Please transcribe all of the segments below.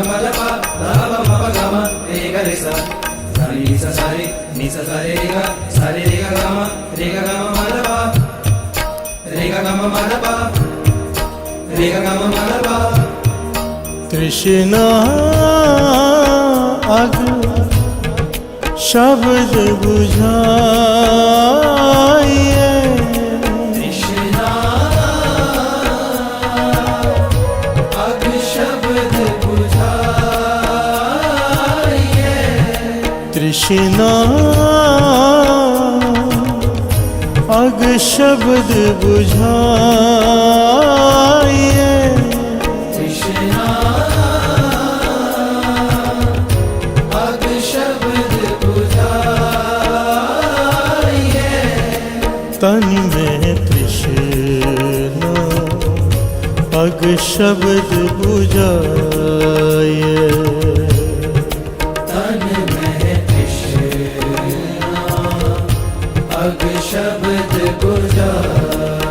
ma da pa da ba ma pa ga ma re ga re sa sa ni sa re ga ma ma da pa re ga ga ma da pa re ga ga ma da pa तृष्णा अग शब्द बुझाइए तृष्णा अग शब्द बुझाइए तृष्णा अग शब्द बुझाइए तन में तृष्णा अग शब्द बुझाइए तन में तृष्णा अग शब्द बुझाइए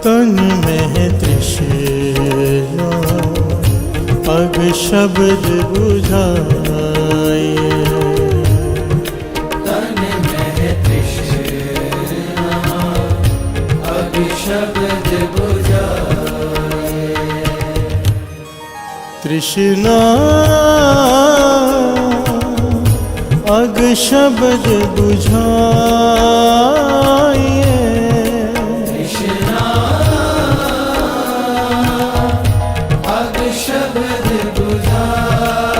तन में तृष्णा अग शब्द बुझाइए शब्द बुझाइए तृष्णा अग शब्द बुझाइए तृष्णा अग शब्द बुझाइए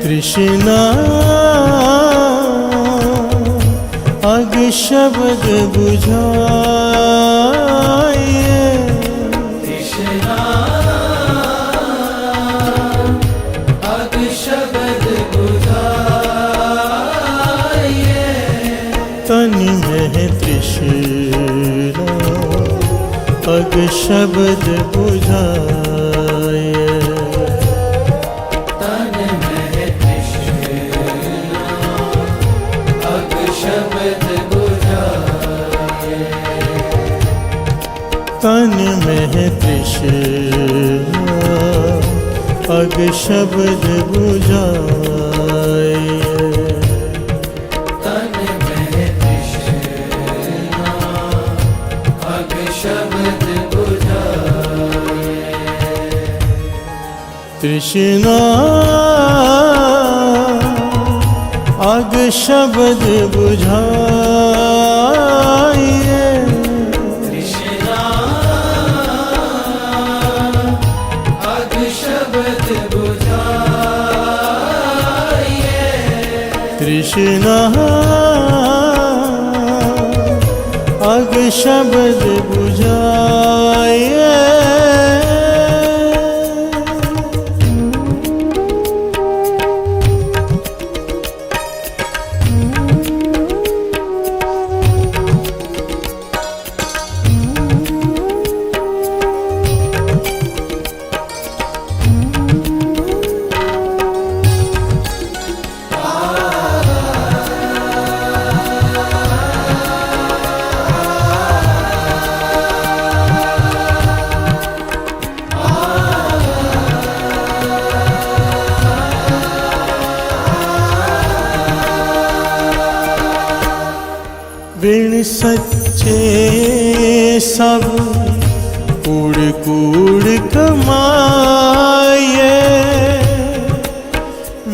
तृष्णा अग शब्द बुझाइए तृष्णा अग शब्द बुझाइए तन में तृष्णा अग शब्द बुझाइए तन में तृष्णा अग शब्द तन में तृष्णा अग शब्द बुझाइए तन में तृष्णा अग शब्द बुझाइए तृष्णा अग शब्द बुझाइए तृष्णा अग शब्द बुझाइए बिन सच्चे सब कूड़ कूड़ कमाए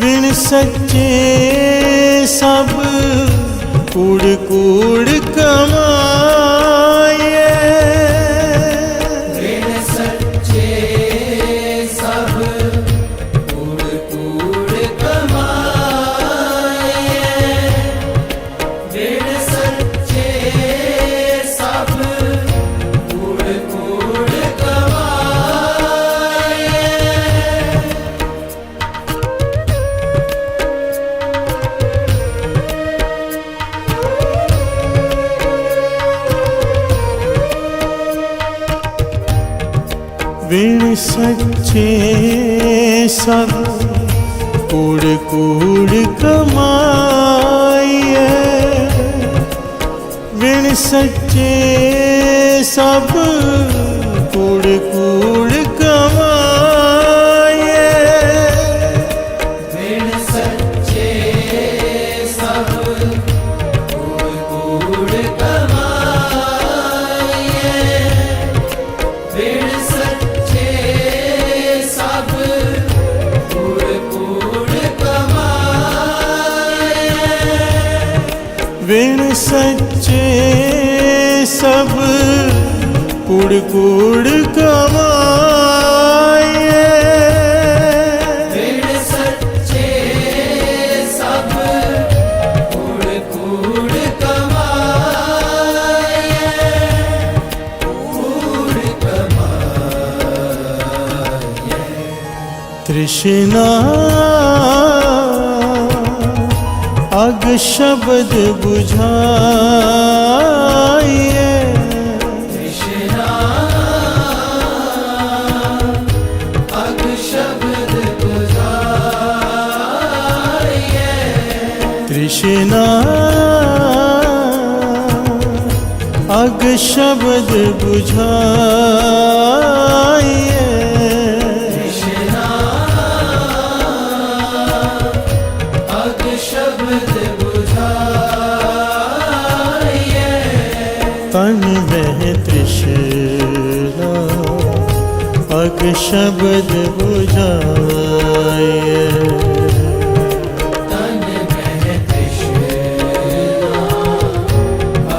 बिन सच्चे सब कूड़ कूड़ कमाए बिन सच्चे सब कूड़ कूड़ कमाए बिन सच्चे सब कूड़ कूड़ कमाए बिन सच्चे सब कूड़ कूड़ कमाइए बिन सच्चे सब कूड़ कूड़ विण सच्चे सब कूड़ कूड़ कमाए। विण सच्चे सब कूड़ कूड़ कमाए, कूड़ कमाए। तृष्णा अग शब्द बुझाइए। तृष्णा अग शब्द बुझाइए। तृष्णा अग शब्द बुझाइए। तृष्णा अग शब्द बुझाइए। तन में तृष्णा अग शब्द बुझाइए। तन में तृष्णा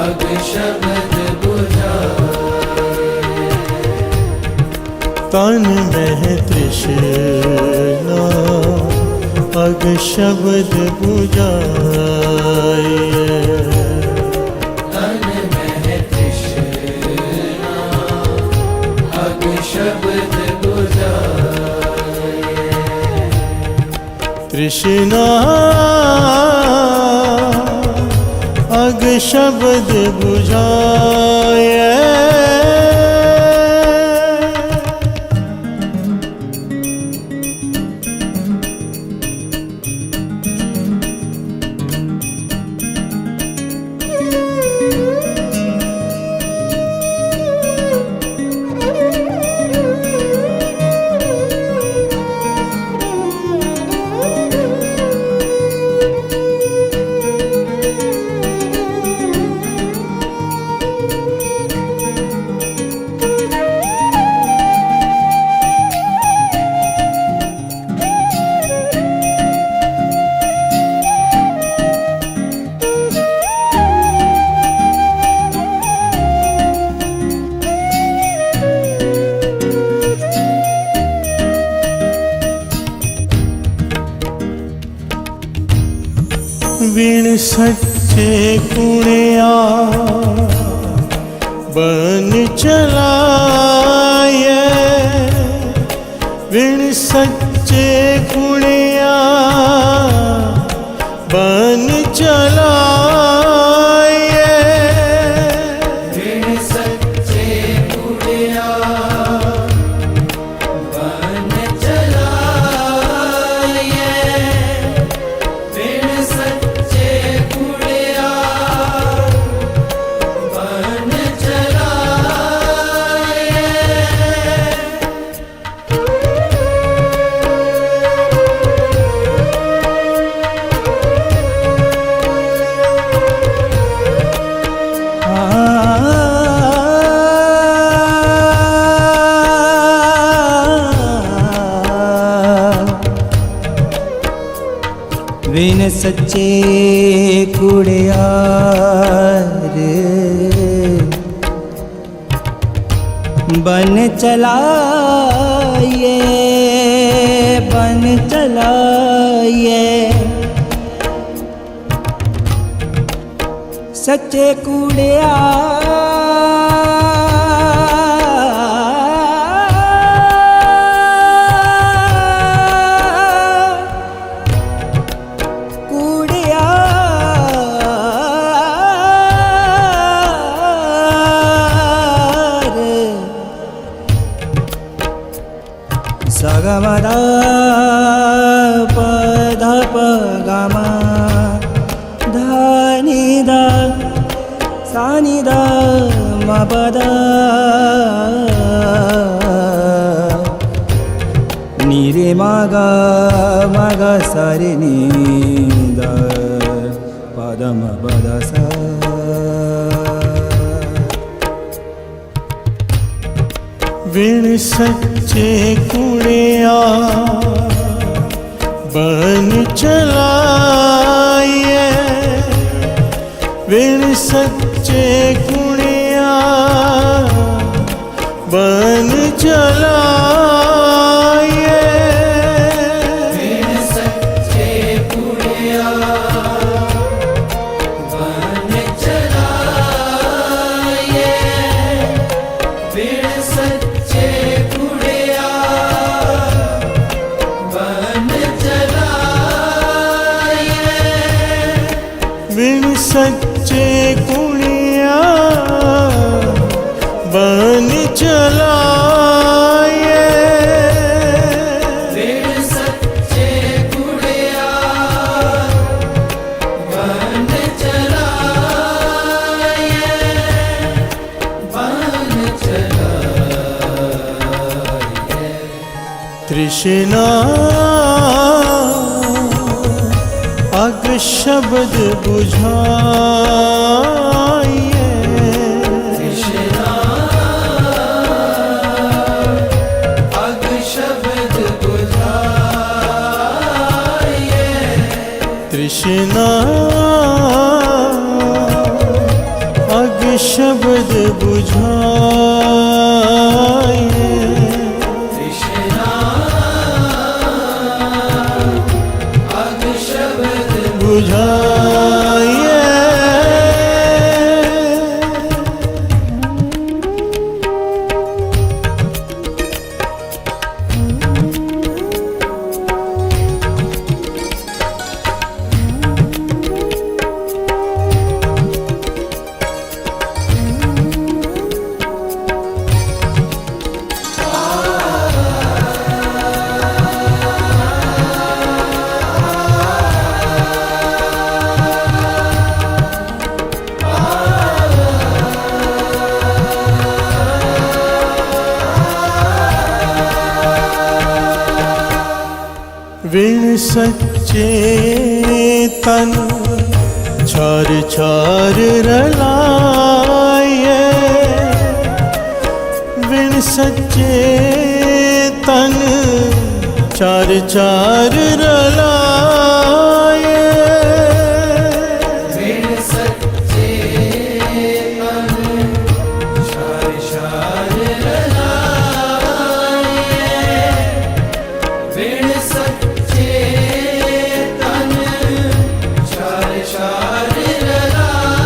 अग शब्द बुझाइए। तन में तृष्णा अग शब्द बुझाइए। तन में तृष्णा अग शब्द बुझाइए। तृष्णा अग शब्द बुझाए। विण सच्चे कुणिया बन चलाए। विण सच्चे कुणिया बन चलाए। विण सच्चे कुड़िया बन चलाए। विण सच्चे कुड़िया बन चलाए। विन सच्चे कुड़ियार बन चलाइए, बन चलाइए। सच्चे सगमदा पध पगमा धनि द सानि द मपद निरे मग मग सरि नि द पदम पद स। विण सच्चे कुड़िया बन चलाए। विण सच्चे कुणिया बन चलाए। विण सच्चे कुणिया बन चलाए। विण सच्चे कुणिया बन चलाए। विण सच्चे कुणिया बन चलाए। विण सच्चे कुणिया बन चलाए। बन चलाए। तृष्णा अग शब्द बुझाइए। तृष्णा अग शब्द बुझाइए। तृष्णा अग शब्द बुझाइए। तृष्णा अग शब्द बुझाइए। विण सच्चे तन चार चार रलाए। विण सच्चे तन चार चार रलाए। विण सच्चे तन चार चार रलाए। विण सच्चे तन चार चार रलाए।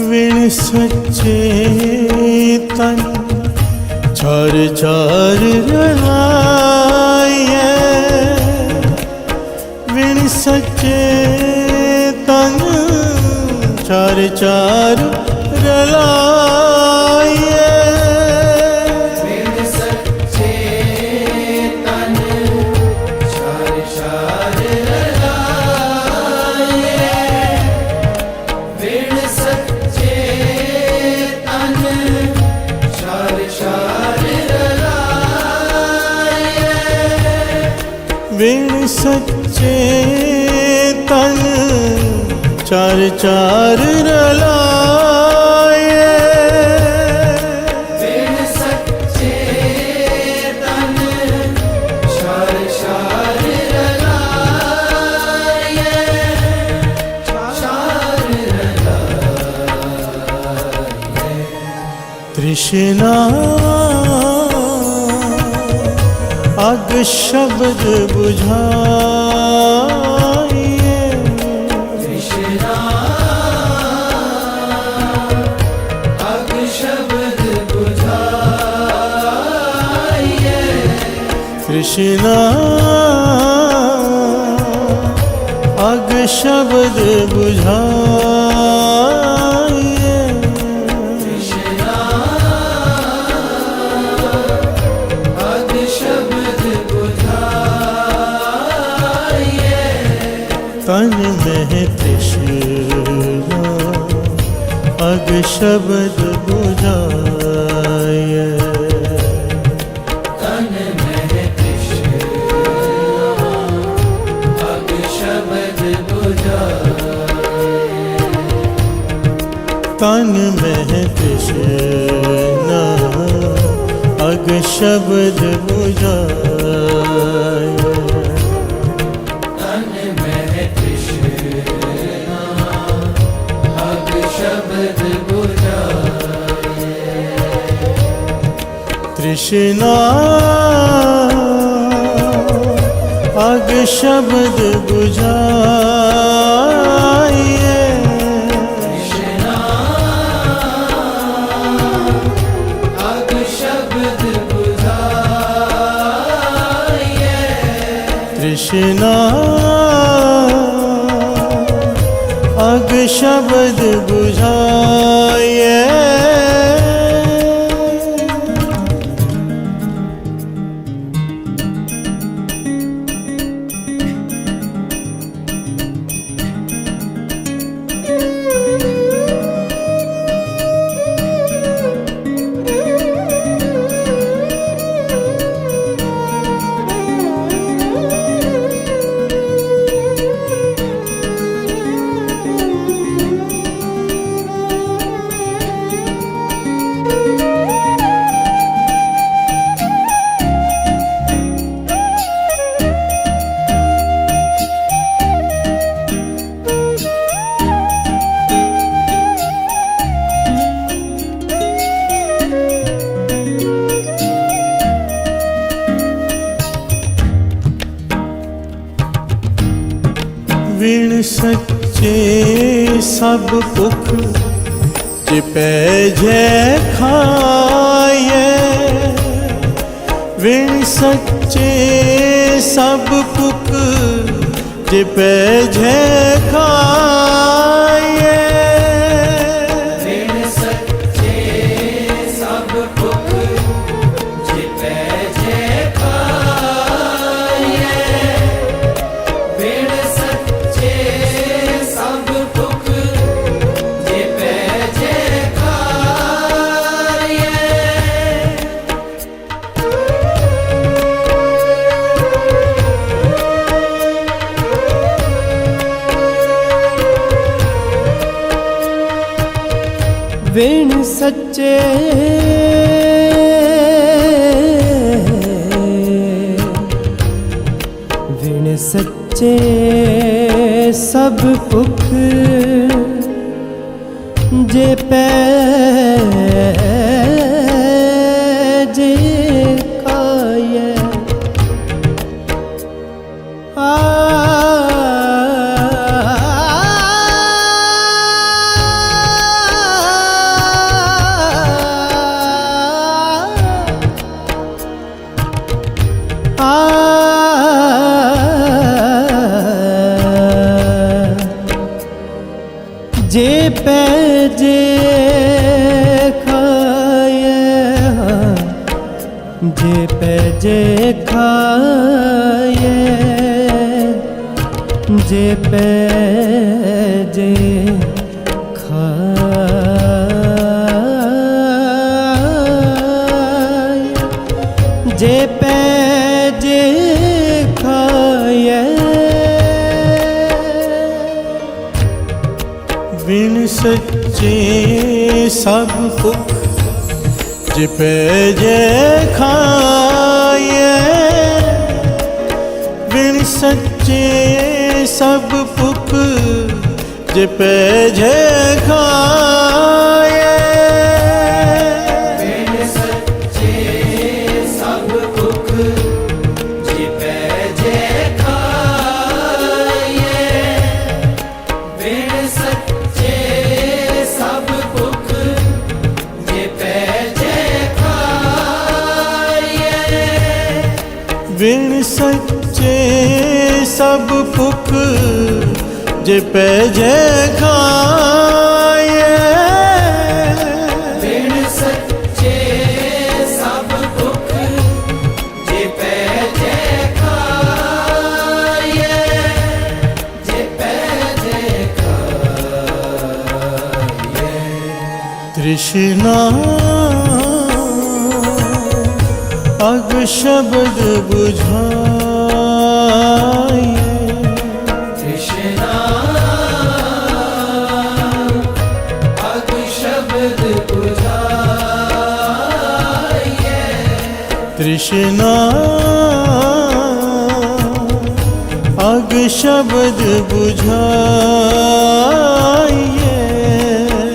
विण सच्चे तन चार चार रलाए। विण सच्चे तन चार चार रलाए। विण सच्चे तन चार चार रलाए। विण सच्चे तन चार चार रलाए। विण सच्चे तन चार चार रलाए। विण सच्चे तन चार चार रलाए। चार रलाए। तृष्णा अग शब्द बुझाइए। तृष्णा अग शब्द बुझाइए। तृष्णा अग शब्द बुझाइए। तृष्णा अग शब्द बुझाइए। तन में तृष्णा अग शब्द बुझाइए। तन में तृष्णा अग शब्द बुझाइए। तन में तृष्णा अग शब्द बुझाए। तन में तृष्णा अग शब्द बुझाए। तृष्णा अग शब्द बुझाए। तृष्णा अग शब्द बुझाए। तृष्णा अग शब्द बुझाए। विण सच्चे सब पुख जिपै जय खाए। विण सच्चे सब पुख जिपै जय खाए। विण सच्चे सब पुख जिपै जय खाए। विण सच्चे सब पुख जिपै जय खाए। विण सच्चे विण सच्चे सब पुख जे पै जे खाए। जे पै जे खाए। जे पै जे खाए। जे पै जे खाए। जे पै जे खाए। विण सच्चे सब पुख जिपै जय खाए। विण सच्चे सब पुख जिपै जय खाए। विण सच्चे सब पुख जिपै जय खाए। विण सच्चे सब पुख जिपै जय खाए। विण सच्चे सब पुख जिपै जय खाए। विण सच्चे सब पुख जिपै जय खाए। जिपै जय खाए। तृष्णा अग शब्द बुझाए। तृष्णा अग तृष्णा अग शब्द बुझाइए,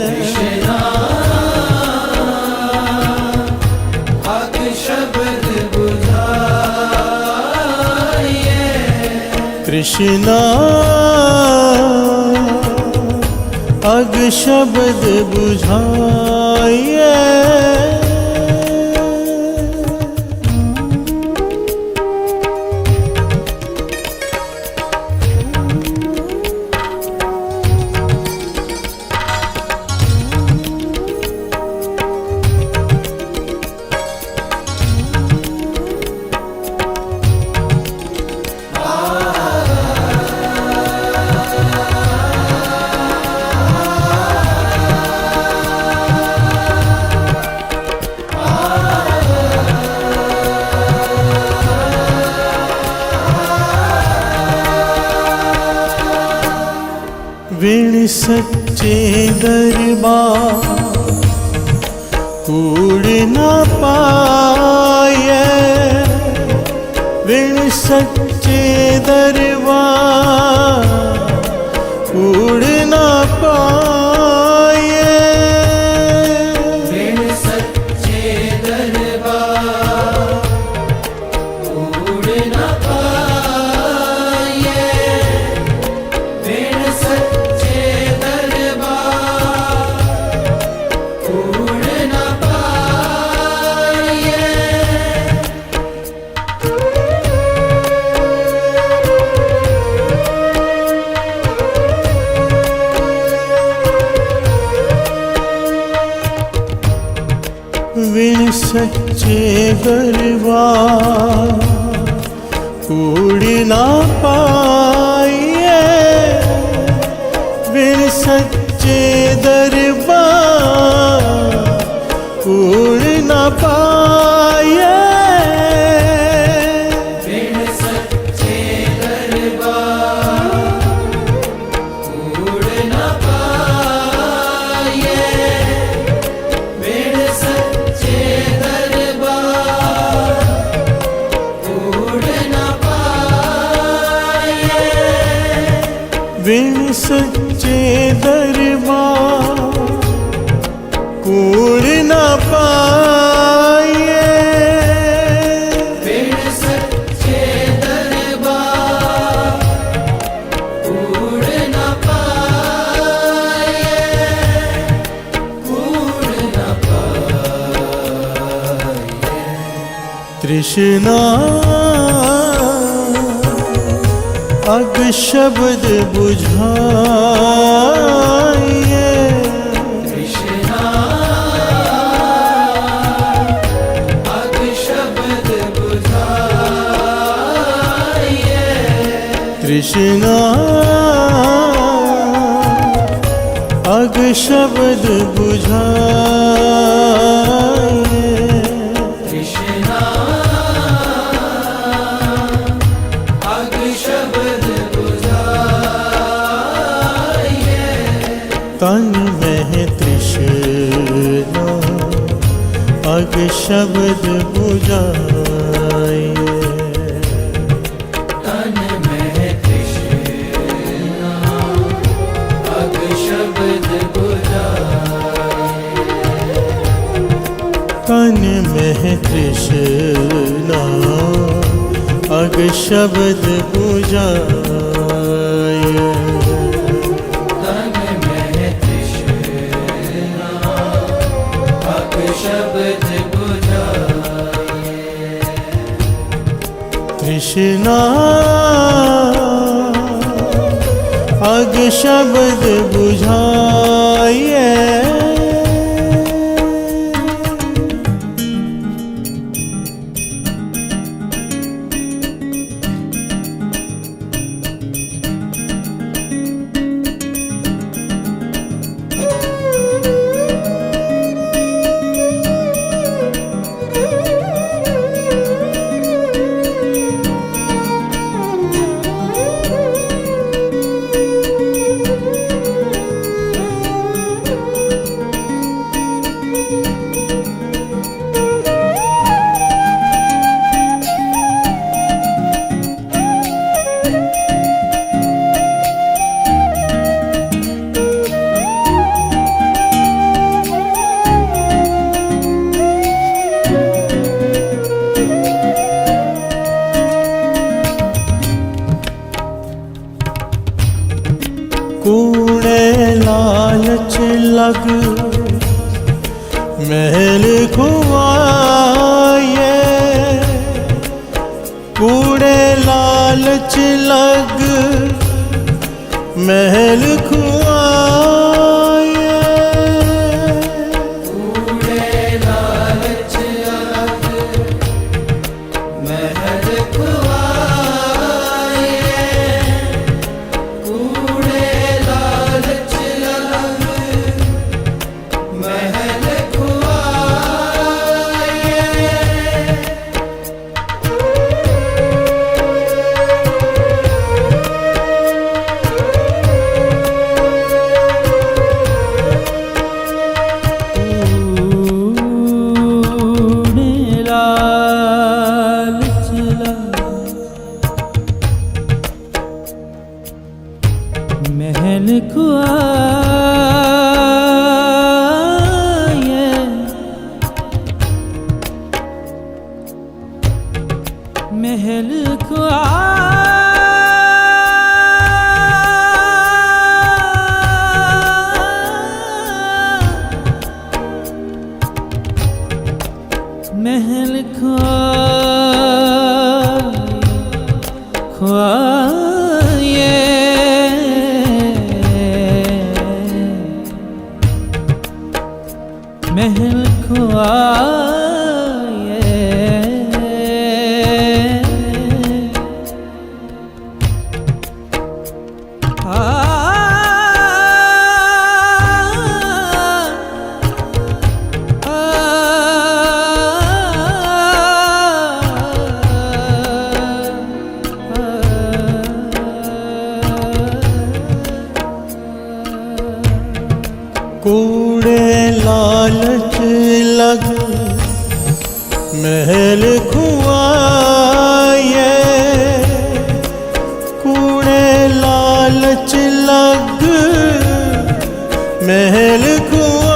कृष्णा अग शब्द बुझाइए, कृष्णा अग शब्द बुझाइए। विण सच्चे दरबार कूड़ न पाए, विण सच्चे दरबार कूड़ न पाए, विण सच्चे दरबार कूड़ न पाए, विण सच्चे दरबार कूड़ न पाए। विण सच्चे दरबार कूड़ न पाए, विण सच्चे दरबार कूड़ न पाए, विण सच्चे दरबार कूड़ न पाए, विण सच्चे दरबार कूड़ न पाए, विण सच्चे दरबार कूड़ न पाए, विण सच्चे दरबार कूड़ न पाए, कूड़ न पाए। तृष्णा अग शब्द बुझाइए, कृष्णा अग शब्द बुझाइए, तृष्णा अग शब्द बुझाइए, कृष्णा अग शब्द बुझाइए, तन में तृष्णा अग शब्द बुझाइए, तन में तृष्णा अग शब्द बुझाइए, तन में तृष्णा अग शब्द बुझाइए, तन में तृष्णा अग शब्द बुझाइए, तृष्णा अग शब्द बुझाइए। महल खुआए कूड़े लालच लग महल खुआए कूड़े लालच लग महल खुआए कूड़े लालच लग महल खुआए महल खुआए महल महल खुआए महल खुआए कूड़े लालच लग महल खुआए कूड़े लालच लग महल खुआए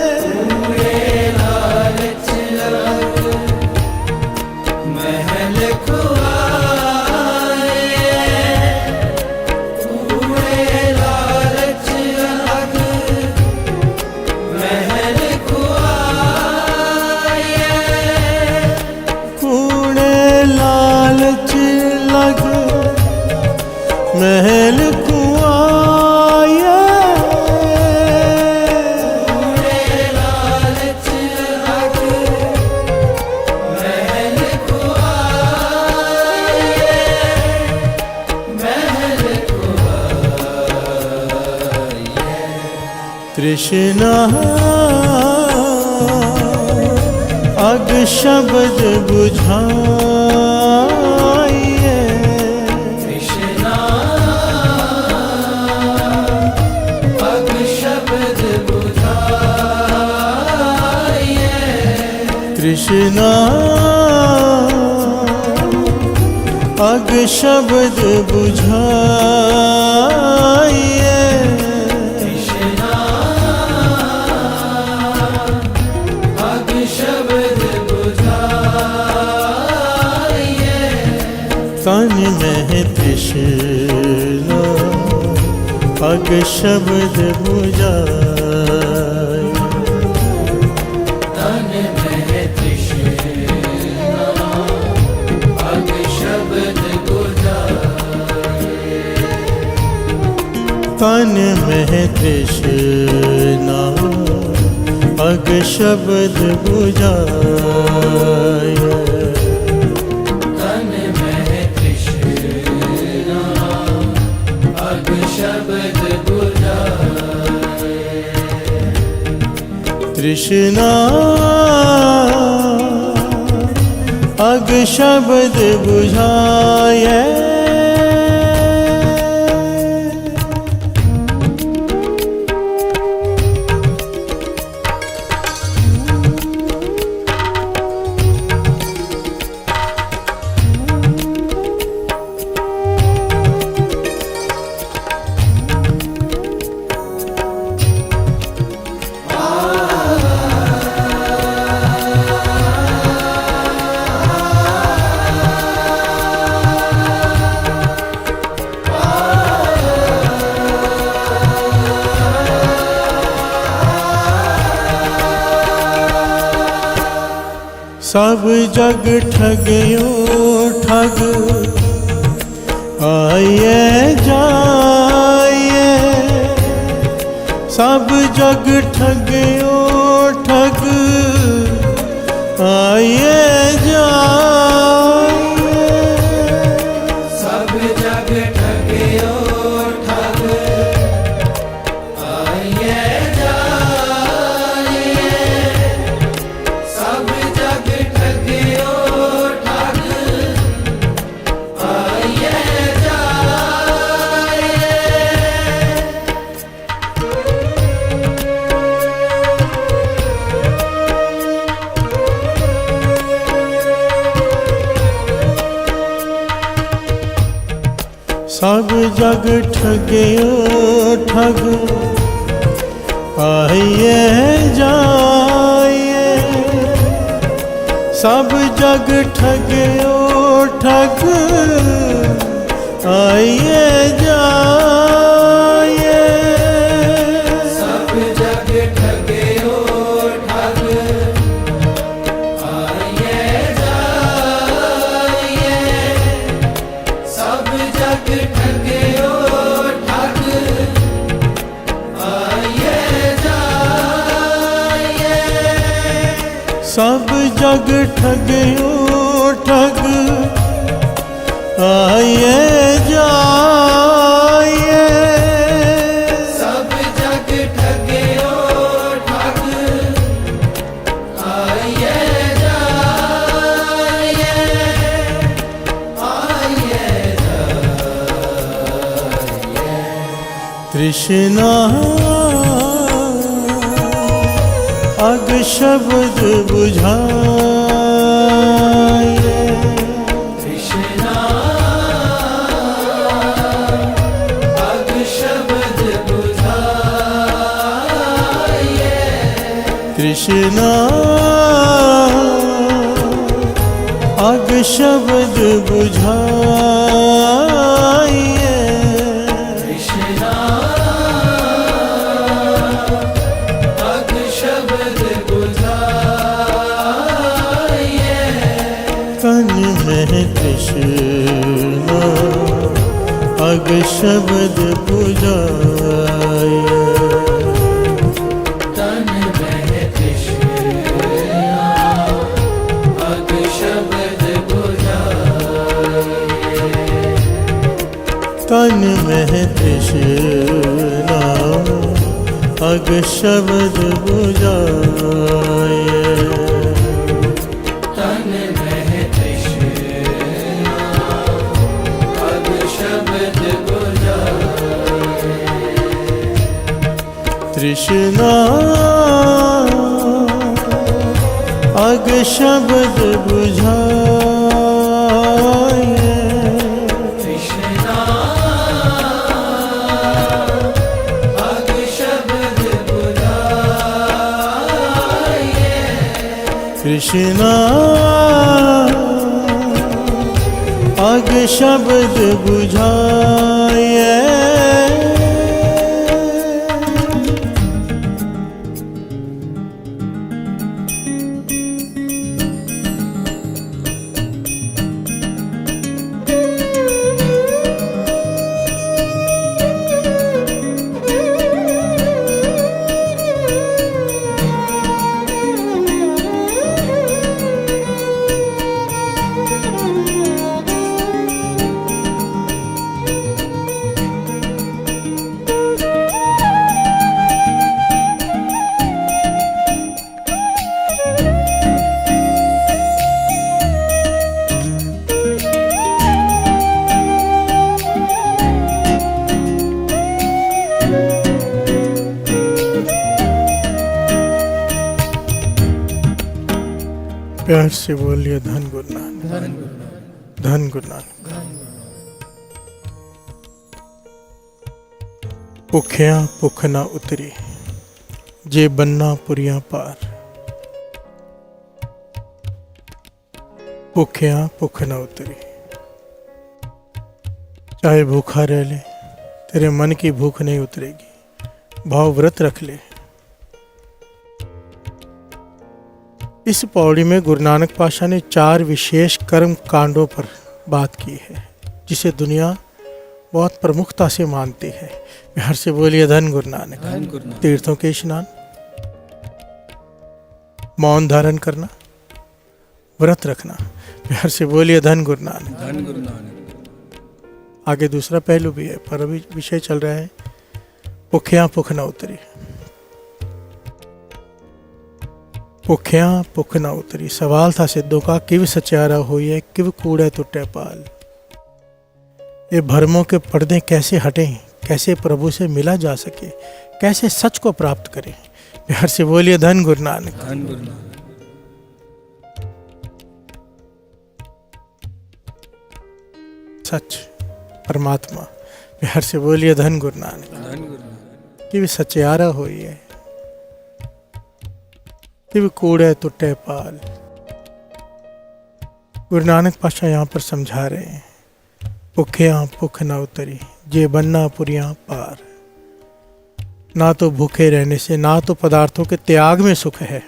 कूड़े लालच लग महल खुआए कूड़े लालच लग महल खुआए कूड़े लालच लग महल खुआए कूड़े लालच लग महल खुआए महल खुआए तृष्णा अग शब्द बुझाइए कृष्णा पग शब्द बुझाइए तृष्णा अग शब्द बुझाइए कृष्णा पग शब्द बुझाइए तन में तृष्णा अग शब्द बुझाए तन में तृष्णा पग शब्द बुझाइए तन में तृष्णा अग शब्द बुझाए तन में तृष्णा अग शब्द बुझाए तृष्णा अग शब्द बुझाए सब जग ठगयो ठग आइए जाइए, सब जग ठगयो ठग आइए जाइए, सब जग ठगयो ठग आइए जाइए, सब जग ठगयो ठग आइए जाइए। सब जग ठगयो ठग आइए जाइए, सब जग ठगयो ठग आइए जाइए, सब जग ठगयो ठग आइए जाइए, सब जग ठगयो ठग आइए जाइए। सब जग ठगयो ठग आइए जाइए, सब जग ठगयो ठग आइए जाइए, आइए जाइए। तृष्णा अग शब्द बुझाइए, कृष्णा अग शब्द बुझाइए, तृष्णा अग शब्द बुझाइए, कृष्णा अग शब्द बुझाइए, तन में तृष्णा अग शब्द बुझाइए, तन में तृष्णा अग शब्द बुझाइए, तन में तृष्णा अग शब्द बुझाइए, तन में तृष्णा अग शब्द बुझाइए, तृष्णा अग शब्द बुझाइए, कृष्णा अग शब्द बुझाइए, कृष्णा अग शब्द बुझाइए। प्यार से बोलिए धन गुरु नानक, धन गुरु नानक। भुखिया भुख ना उतरी, जे बन्ना पुरिया पार। भुखिया भुख ना उतरी, चाहे भूखा रह ले, तेरे मन की भूख नहीं उतरेगी। भाव व्रत रख ले, इस पौड़ी में गुरु नानक पातशाह ने 4 विशेष कर्म कांडों पर बात की है जिसे दुनिया बहुत प्रमुखता से मानती है। बिहार से बोलिए धन गुरु नानक। तीर्थों के स्नान, मौन धारण करना, व्रत रखना। बिहार से बोलिए धन गुरु नानक। आगे दूसरा पहलू भी है पर अभी विषय चल रहा है भुखियां भुख न उतरी। भुखियां भुख न उतरी। सवाल था सिद्धों का, किव सचारा होइए किव कूड़े टुटे पाल। ये भरमों के पर्दे कैसे हटें, कैसे प्रभु से मिला जा सके, कैसे सच को प्राप्त करें। बिहार से बोलिए धन गुरु नानक। सच परमात्मा। बिहार से बोलिए धन गुरु नानक। कि भी सचियारा होइए कि भी कूड़े टुटे पाल। गुरु नानक पातशाह यहाँ पर समझा रहे हैं भुखियां भुख न उतरी जे बनना पुरियां पार। ना तो भूखे रहने से, ना तो पदार्थों के त्याग में सुख है,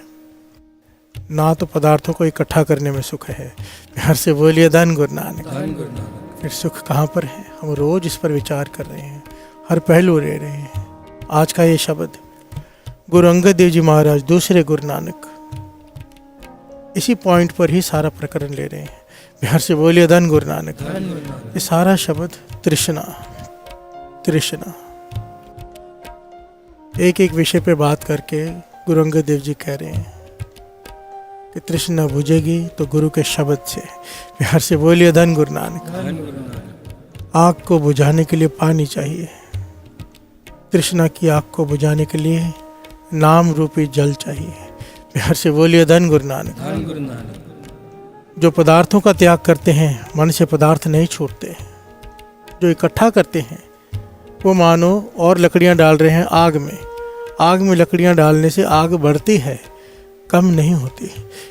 ना तो पदार्थों को इकट्ठा करने में सुख है। बिहार से बोलिए धन गुरु नानक। फिर सुख कहाँ पर है? हम रोज इस पर विचार कर रहे हैं, हर पहलू ले रहे हैं। आज का ये शब्द गुरु अंगद देव जी महाराज दूसरे गुरु नानक इसी पॉइंट पर ही सारा प्रकरण ले रहे हैं। बिहार से बोलिए धन गुरु नानक। ये सारा शब्द तृष्णा तृष्णा, एक एक विषय पे बात करके गुरु अंगद देव जी कह रहे हैं कि तृष्णा बुझेगी तो गुरु के शब्द से। बिहार से बोलिए धन गुरु नानक। आग को बुझाने के लिए पानी चाहिए, तृष्णा की आग को बुझाने के लिए नाम रूपी जल चाहिए। बिहार से बोलिए धन गुरु नानक। जो पदार्थों का त्याग करते हैं मन से पदार्थ नहीं छूटते, जो इकट्ठा करते हैं वो मानो और लकड़ियां डाल रहे हैं आग में। आग में लकड़ियां डालने से आग बढ़ती है, कम नहीं होती।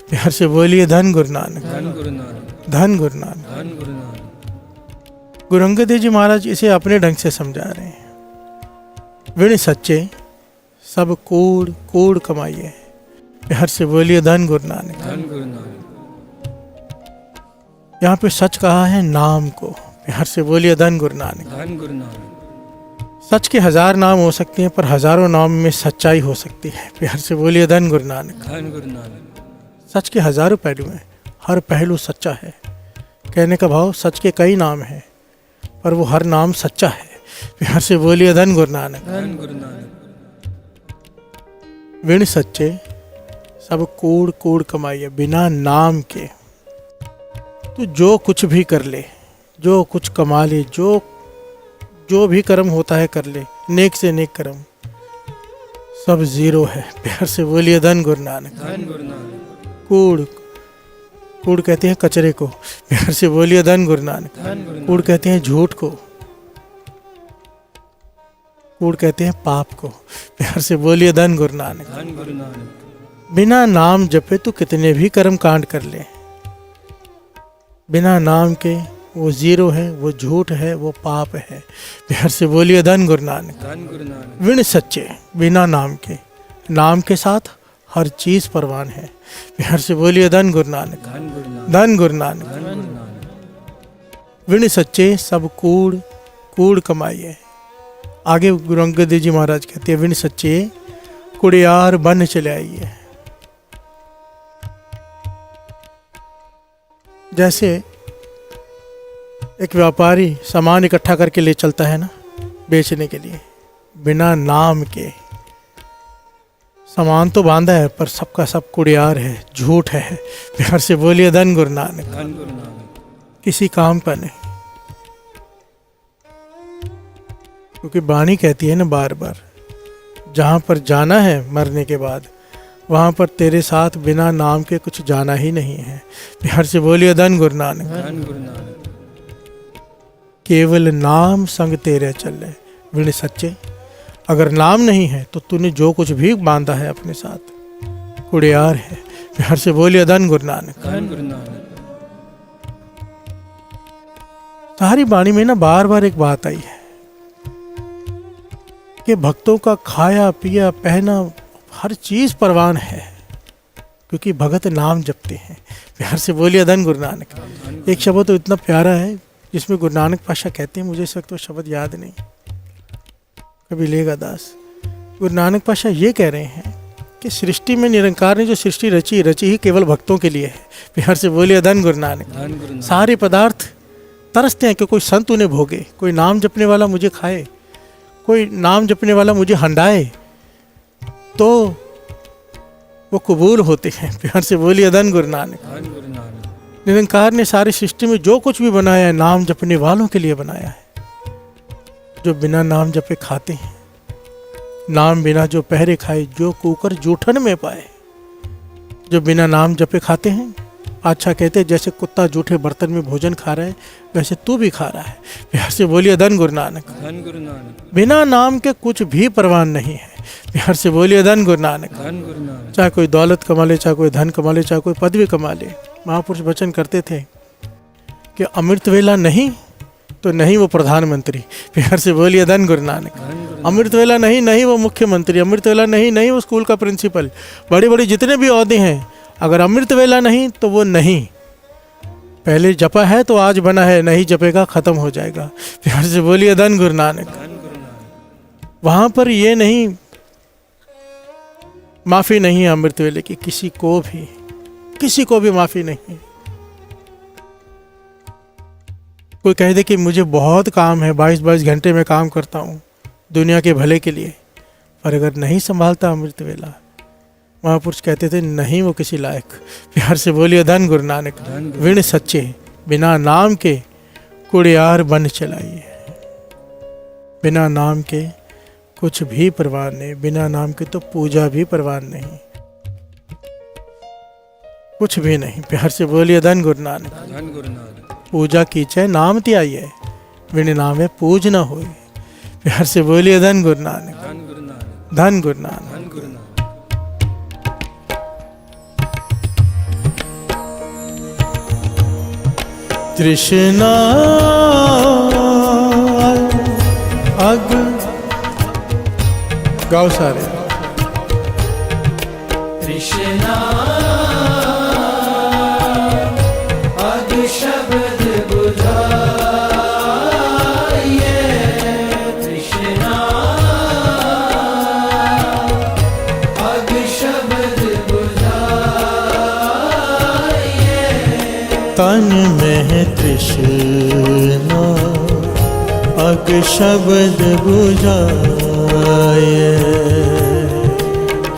बिहार से बोलिए धन गुरु नानक। धन गुरु नानक। गुरु अंगद देव जी महाराज इसे अपने ढंग से समझा रहे हैं। विण सच्चे सब कूड़ कूड़ कमाइए। बिहार से बोलिए धन गुरु नानक। यहाँ पे सच कहा है नाम को। बिहार से बोलिए धन गुरु नानक। सच के 1000 नाम हो सकते हैं पर हजारों नाम में सच्चाई हो सकती है। बिहार से बोलिए धन गुरु नानक। सच के हजारों पहलू हैं, हर पहलू सच्चा है। कहने का भाव सच के कई नाम हैं पर वो हर नाम सच्चा है। बिहार से बोलिए धन गुरु नानक। विण सच्चे सब कूड़ कूड़ कमाइए। बिना नाम के तो जो कुछ भी कर ले, जो कुछ कमा ले, जो भी कर्म होता है कर ले, नेक से नेक कर्म, सब जीरो है। बिहार से बोलिए धन गुरु नानक। कूड़ कूड़ कहते हैं कचरे को। बिहार से बोलिए धन गुरु नानक। कूड़ कहते हैं झूठ को, कूड़ कहते हैं पाप को। बिहार से बोलिए धन गुरु नानक। बिना नाम जपे तो कितने भी कर्म कांड कर ले, बिना नाम के वो जीरो है, वो झूठ है, वो पाप है। बिहार से बोलिए धन गुरु नानक। विण सच्चे बिना नाम के, नाम के साथ हर चीज परवान है। बिहार से बोलिए धन गुरु नानक। धन गुरु नानक। विण सच्चे सब कूड़ कूड़ कमाइए। आगे गुरु अंगद देव जी महाराज कहते हैं विण सच्चे कुड़ियार बन चले आइए। जैसे एक व्यापारी सामान इकट्ठा करके ले चलता है ना बेचने के लिए, बिना नाम के सामान तो बांधा है पर सबका सब कुड़ियार है, झूठ है। बिहार से बोलिए धन गुरु नानक। किसी काम का नहीं, क्योंकि बाणी कहती है ना बार बार, जहाँ पर जाना है मरने के बाद वहाँ पर तेरे साथ बिना नाम के कुछ जाना ही नहीं है। बिहार से बोलिए धन गुरु नानक। केवल नाम संग तेरे चले। विण सच्चे, अगर नाम नहीं है तो तूने जो कुछ भी बांधा है अपने साथ कुड़ियार है। बिहार से बोलिए धन गुरु नानक। सारी बाणी में ना बार बार एक बात आई है कि भक्तों का खाया पिया पहना हर चीज परवान है, क्योंकि भगत नाम जपते हैं। प्यार से बोलिए धन गुरु नानक। एक शब्द तो इतना प्यारा है जिसमें गुरु नानक पाशा कहते हैं, मुझे इस वक्त वो शब्द याद नहीं, कभी लेगा दास। गुरु नानक पाशा ये कह रहे हैं कि सृष्टि में निरंकार ने जो सृष्टि रची ही केवल भक्तों के लिए है। प्यार से बोलिए धन गुरु नानक। सारे पदार्थ तरसते हैं कि कोई संत उन्हें भोगे, कोई नाम जपने वाला मुझे खाए, कोई नाम जपने वाला मुझे हंडाए, तो वो कबूल होते हैं। प्यार से बोलिए धन गुरु नानक। निरंकार ने सारी सृष्टि में जो कुछ भी बनाया है नाम जपने वालों के लिए बनाया है। जो बिना नाम जपे खाते हैं, नाम बिना जो पहरे खाए, जो कुकर जूठन में पाए। जो बिना नाम जपे खाते हैं, अच्छा कहते हैं जैसे कुत्ता जूठे बर्तन में भोजन खा रहा है वैसे तू भी खा रहा है। प्यार से बोलिए धन गुरु नानक। बिना नाम के कुछ भी परवान नहीं है। प्यार से बोलिए धन गुरु नानक। चाहे कोई दौलत कमा ले, चाहे कोई धन कमा ले, चाहे कोई पदवी कमा ले, महापुरुष वचन करते थे कि अमृत वेला नहीं तो नहीं वो प्रधानमंत्री। प्यार से बोलिए धन गुरु नानक। अमृत वेला नहीं वो मुख्यमंत्री, अमृत वेला नहीं वो स्कूल का प्रिंसिपल, बड़े बड़े जितने भी ओहदे हैं, अगर अमृत वेला नहीं तो वो नहीं। पहले जपा है तो आज बना है, नहीं जपेगा खत्म हो जाएगा। प्यार से बोलिए धन गुरु नानक। वहां पर ये नहीं, माफी नहीं है अमृत वेले की, किसी को भी माफी नहीं है। कोई कह दे कि मुझे बहुत काम है, 22 घंटे में काम करता हूँ दुनिया के भले के लिए, पर अगर नहीं संभालता अमृत वेला, महापुरुष कहते थे नहीं वो किसी लायक। प्यार से बोलिए धन गुरु नानक। विण सच्चे बिना नाम के कुड़ियार बन चलाइए। बिना नाम के कुछ भी परवान नहीं, बिना नाम के तो पूजा भी परवान नहीं, कुछ भी नहीं। प्यार से बोलिए धन गुरु नानक। पूजा कीचे नाम त्याइए, बिन नामे पूज न होए। प्यार से बोलिए धन गुरु नानक। धन गुरु नानक। तृष्णा अग गाओ सारे। तृष्णा अग शब्द बुझाइए। तृष्णा अग शब्द बुझाइए। तन में तृष्णा अग शब्द बुझाए।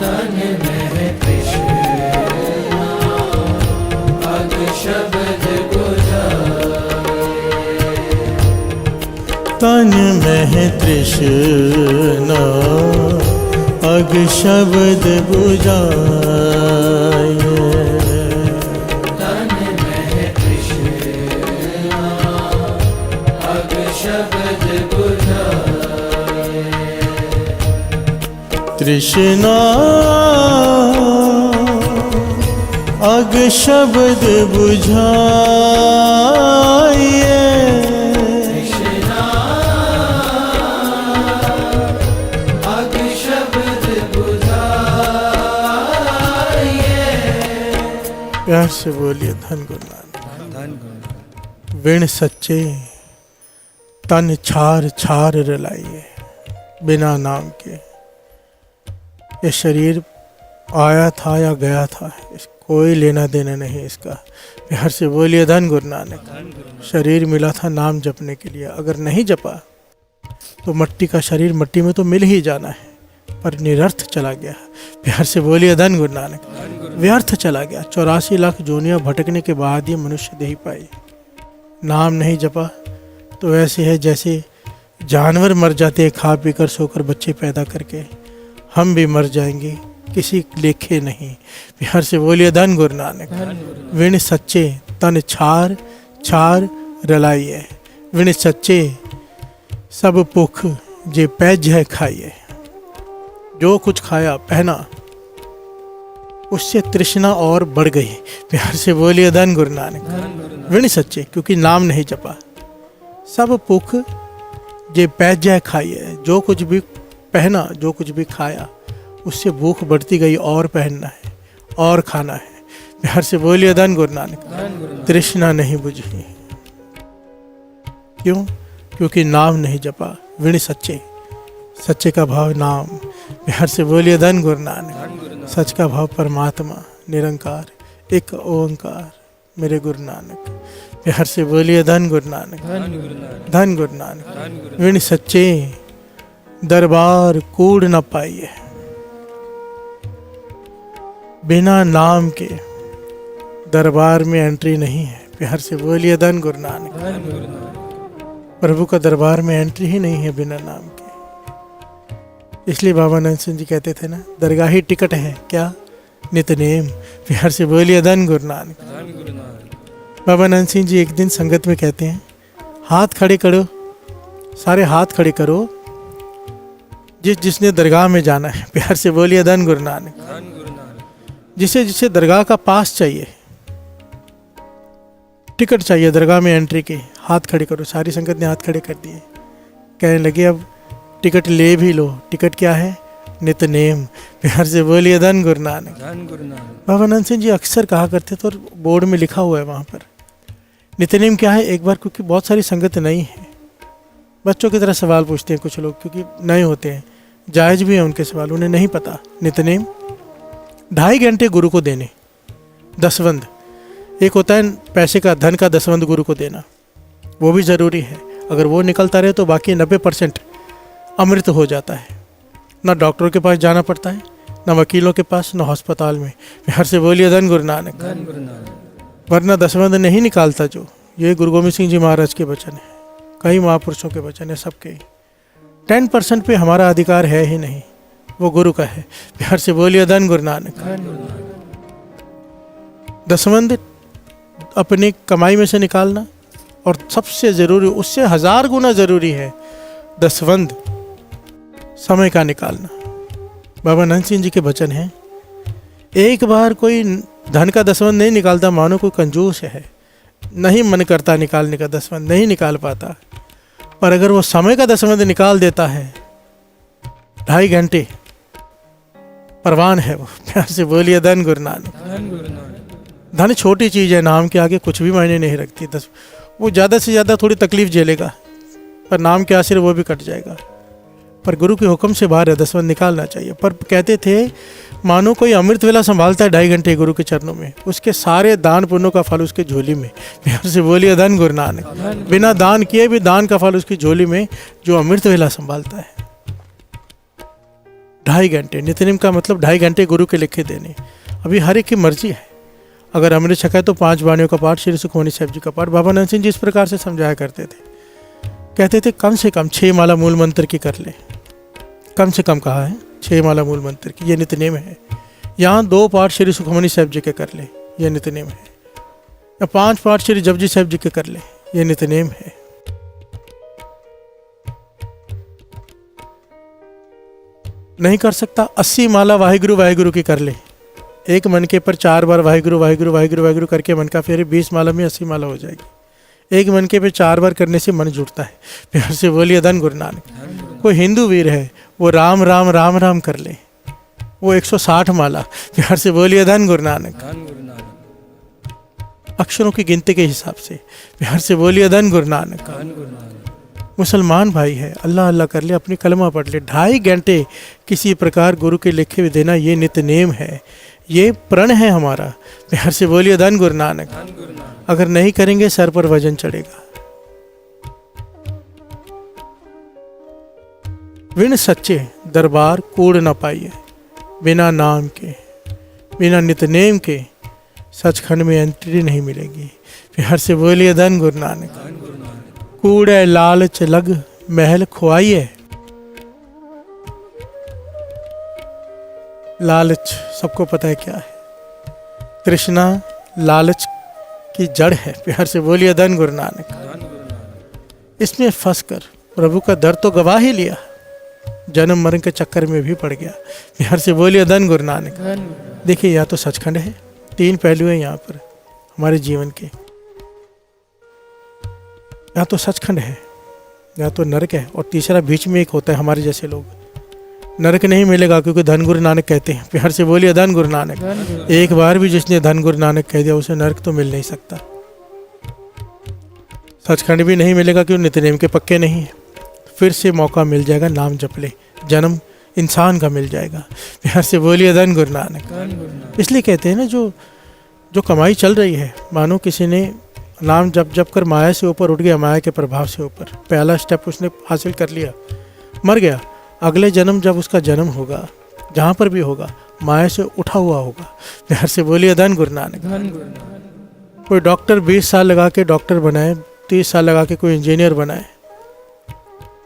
तन में तृष्णा अग शब्द बुझाए। तन में तृष्णा अग शब्द बुझाए। तृष्णा अग शब्द बुझाइए। तृष्णा अग शब्द बुझाइए। प्यार से बोलिए धन गुरु नानक। विण सच्चे तन छार छार रलाइए। बिना नाम के ये शरीर आया था या गया था, कोई लेना देना नहीं इसका। प्यार से बोलिए धन गुरु नानक। शरीर मिला था नाम जपने के लिए, अगर नहीं जपा तो मट्टी का शरीर मट्टी में तो मिल ही जाना है, पर निरर्थ चला गया। प्यार से बोलिए धन गुरु नानक। व्यर्थ चला गया। 84 लाख जोनियां भटकने के बाद ये मनुष्य देह पाई। नाम नहीं जपा तो ऐसे है जैसे जानवर मर जाते हैं खा पी कर सोकर बच्चे पैदा करके, हम भी मर जाएंगे, किसी लेखे नहीं। प्यार से बोलिए धन गुरु नानक। विण सच्चे तन छार छार रलाइए। विण सच्चे सब पुख जे पैज है खाइए। जो कुछ खाया पहना उससे तृष्णा और बढ़ गई। प्यार से बोलिए धन गुरु नानक। विण सच्चे क्योंकि नाम नहीं जपा। सब पुख जे पैज है खाइए। जो कुछ भी पहना, जो कुछ भी खाया, उससे भूख बढ़ती गई और पहनना है, और खाना है। प्यार से बोलिए धन गुरु नानक। तृष्णा नहीं बुझी। क्यों? क्योंकि नाम नहीं जपा। विण सच्चे, सच्चे का भाव नाम। प्यार से बोलिए धन गुरु नानक। सच का भाव परमात्मा निरंकार एक ओंकार मेरे गुरु नानक। प्यार से बोलिए धन गुरु नानक। धन गुरु नानक। विण सच्चे दरबार कूड़ न पाइए। बिना नाम के दरबार में एंट्री नहीं है। प्यार से बोलिए धन गुरु नानक। प्रभु का दरबार में एंट्री ही नहीं है बिना नाम के। इसलिए बाबा नंद सिंह जी कहते थे ना, दरगाही टिकट है क्या? नितनेम। प्यार से बोलिए धन गुरु नानक। बाबा नंद सिंह जी एक दिन संगत में कहते हैं, हाथ खड़े करो, सारे हाथ खड़े करो जिसने दरगाह में जाना है। प्यार से बोलिए धन गुरु नानक। जिसे जिसे दरगाह का पास चाहिए, टिकट चाहिए दरगाह में एंट्री के, हाथ खड़े करो। सारी संगत ने हाथ खड़े कर दिए। कहने लगे अब टिकट ले भी लो। टिकट क्या है? नितनेम। प्यार से बोलिए धन गुरु नानक। बाबा नंद सिंह जी अक्सर कहा करते थे और बोर्ड में लिखा हुआ है वहाँ पर। नितनेम क्या है? एक बार, क्योंकि बहुत सारी संगत नहीं है, बच्चों की तरह सवाल पूछते हैं कुछ लोग, क्योंकि नए होते हैं, जायज़ भी है उनके सवाल, उन्हें नहीं पता। नितनेम 2.5 घंटे गुरु को देने, दसवंध। एक होता है पैसे का, धन का दसवंध गुरु को देना, वो भी ज़रूरी है। अगर वो निकलता रहे तो बाकी 90% अमृत हो जाता है। ना डॉक्टरों के पास जाना पड़ता है, ना वकीलों के पास, ना अस्पताल में। प्यार से बोलिए धन गुरु नानक। वरना दसवंध नहीं निकालता जो, ये गुरु गोविंद सिंह जी महाराज के वचन है, कई महापुरुषों के वचन है, सबके। 10% पे हमारा अधिकार है ही नहीं, वो गुरु का है। प्यार से बोलिए धन गुरु नानक। दसवंध अपनी कमाई में से निकालना, और सबसे ज़रूरी, उससे 1000 गुना ज़रूरी है दसवंध समय का निकालना। बाबा नंद सिंह जी के वचन हैं, एक बार कोई धन का दसवंध नहीं निकालता, मानो कोई कंजूस है, नहीं मन करता निकालने का दसवंध, नहीं निकाल पाता। पर अगर वो समय का दसवंध निकाल देता है, 2.5 घंटे, परवान है वो। प्यार से बोलिए धन गुरु नानक। धन छोटी चीज़ है, नाम के आगे कुछ भी मायने नहीं रखती। वो ज़्यादा से ज़्यादा थोड़ी तकलीफ झेलेगा, पर नाम के आशीर्वाद वो भी कट जाएगा। पर गुरु के हुक्म से बाहर है, दसवंध निकालना चाहिए। पर कहते थे, मानो कोई अमृत वेला संभालता है 2.5 घंटे गुरु के चरणों में, उसके सारे दान पुण्यों का फल उसके झोली में। प्यार से बोलिए धन गुरु नानक। बिना दान किए भी दान का फल उसकी झोली में, जो अमृत वेला संभालता है। 2.5 घंटे नित्यनेम का मतलब 2.5 घंटे गुरु के लिखे देने। अभी हर एक की मर्जी है। अगर अमृत छका है तो 5 वाणियों का पाठ, श्री सुखमनी साहिब जी का पाठ। बाबा नंद सिंह जी इस प्रकार से समझाया करते थे, कहते थे कम से कम 6 माला मूल मंत्र की कर ले। कम से कम कहा है 6 माला मूल मंत्र की, ये नित्यनेम है। यहाँ 2 पाठ श्री सुखमनी साहिब जी के कर ले, ये नित्यनेम है। या 5 पाठ श्री जपजी साहिब जी के कर ले, ये नित्यनेम है। नहीं कर सकता, 80 माला वाहिगुरु वाहिगुरु की कर ले। एक मन के पर 4 बार वाहिगुरु वाहिगुरु वाहिगुरु वाहिगुरु करके मन का फेरे 20 माला में 80 माला हो जाएगी। एक मन के पे 4 बार करने से मन जुड़ता है। प्यार से बोलिए धन गुरु नानक। कोई हिंदू वीर है, वो राम राम राम राम कर ले, वो 160 माला। प्यार से बोलिए धन गुरु नानक। अक्षरों की गिनती के हिसाब से। प्यार से बोलिए धन गुरु नानक। मुसलमान भाई है, अल्लाह अल्लाह कर ले, अपनी कलमा पढ़ ले। 2.5 घंटे किसी प्रकार गुरु के लिखे हुए देना, ये नित्यनेम है, ये प्रण है हमारा। प्यार से बोलिए धन गुरु नानक। अगर नहीं करेंगे सर पर वजन चढ़ेगा। विण सच्चे दरबार कूड़ न पाइए। बिना नाम के, बिना नित्यनेम के सचखंड में एंट्री नहीं मिलेगी। प्यार से बोलिए धन गुरु नानक। कूड़े लालच लग महल खुआइए। लालच सबको पता है क्या है। तृष्णा लालच की जड़ है। प्यार से बोलिए धन गुरु नानक। इसमें फंसकर प्रभु का दर तो गवा ही लिया, जन्म मरण के चक्कर में भी पड़ गया। प्यार से बोलिए धन गुरु नानक। देखिए, या तो सचखंड है, 3 पहलू हैं यहाँ पर हमारे जीवन के। या तो सचखंड है, या तो नरक है, और तीसरा बीच में एक होता है हमारे जैसे लोग। नरक नहीं मिलेगा, क्योंकि धन गुरु नानक कहते हैं। प्यार से बोलिए धन गुरु नानक। एक बार भी जिसने धन गुरु नानक कह दिया उसे नरक तो मिल नहीं सकता। सचखंड भी नहीं मिलेगा, क्यों नित्यनेम के पक्के नहीं है। फिर से मौका मिल जाएगा, नाम जप ले, जन्म इंसान का मिल जाएगा। प्यार से बोलिए धन गुरु नानक। इसलिए कहते हैं ना, जो कमाई चल रही है, मानो किसी ने नाम जप जप कर माया से ऊपर उठ गया, माया के प्रभाव से ऊपर, पहला स्टेप उसने हासिल कर लिया, मर गया। अगले जन्म जब उसका जन्म होगा, जहाँ पर भी होगा, माया से उठा हुआ होगा। प्यार से बोलिए धन गुरु नानक। कोई डॉक्टर 20 साल लगा के डॉक्टर बनाए, 30 साल लगा के कोई इंजीनियर बनाए,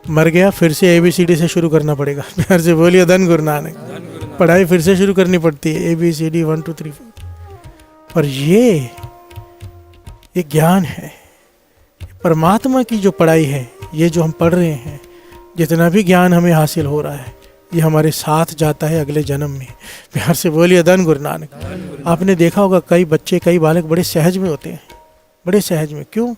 मर गया, फिर से ABCD से शुरू करना पड़ेगा। प्यार से बोलिए धन गुरु नानक। पढ़ाई फिर से शुरू करनी पड़ती है, ABCD 1 2 3 4। पर ये ज्ञान है, परमात्मा की जो पढ़ाई है, ये जो हम पढ़ रहे हैं, जितना भी ज्ञान हमें हासिल हो रहा है, ये हमारे साथ जाता है अगले जन्म में। प्यार से बोलिए धन गुरु नानक। आपने देखा होगा कई बच्चे, कई बालक बड़े सहज में होते हैं, बड़े सहज में, क्यों?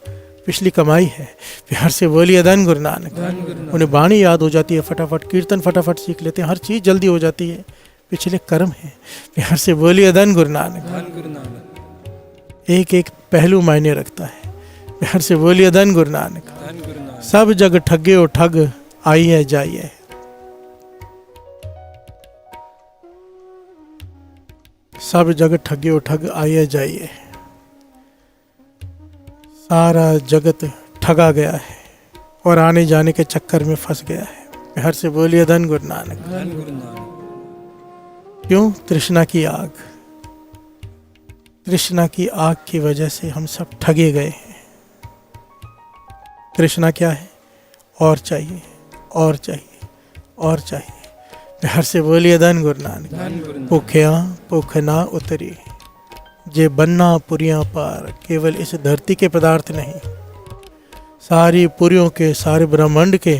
पिछली कमाई है। प्यार से बोलिए धन गुरु नानक। उन्हें वाणी याद हो जाती है फटाफट, कीर्तन फटाफट सीख लेते हैं, हर चीज़ जल्दी हो जाती है, पिछले कर्म है। प्यार से बोलिए धन गुरु नानक। एक एक पहलू मायने रखता है। प्यार से बोलिए धन गुरु नानक। सब जग ठगे ओ ठग, आइए जाइए। सब जग ठगे ओ ठग, आइए जाइए। सारा जगत ठगा गया है और आने जाने के चक्कर में फंस गया है। प्यार से बोलिए धन गुरु नानक। क्यों? तृष्णा की आग, तृष्णा की आग की वजह से हम सब ठगे गए हैं। तृष्णा क्या है? और चाहिए, और चाहिए, और चाहिए। प्यार से बोलिए धन गुरु नानक। भूखिया भूख ना उतरी, जे बनना पुरियां पार। केवल इस धरती के पदार्थ नहीं, सारी पुरियों के, सारे ब्रह्मांड के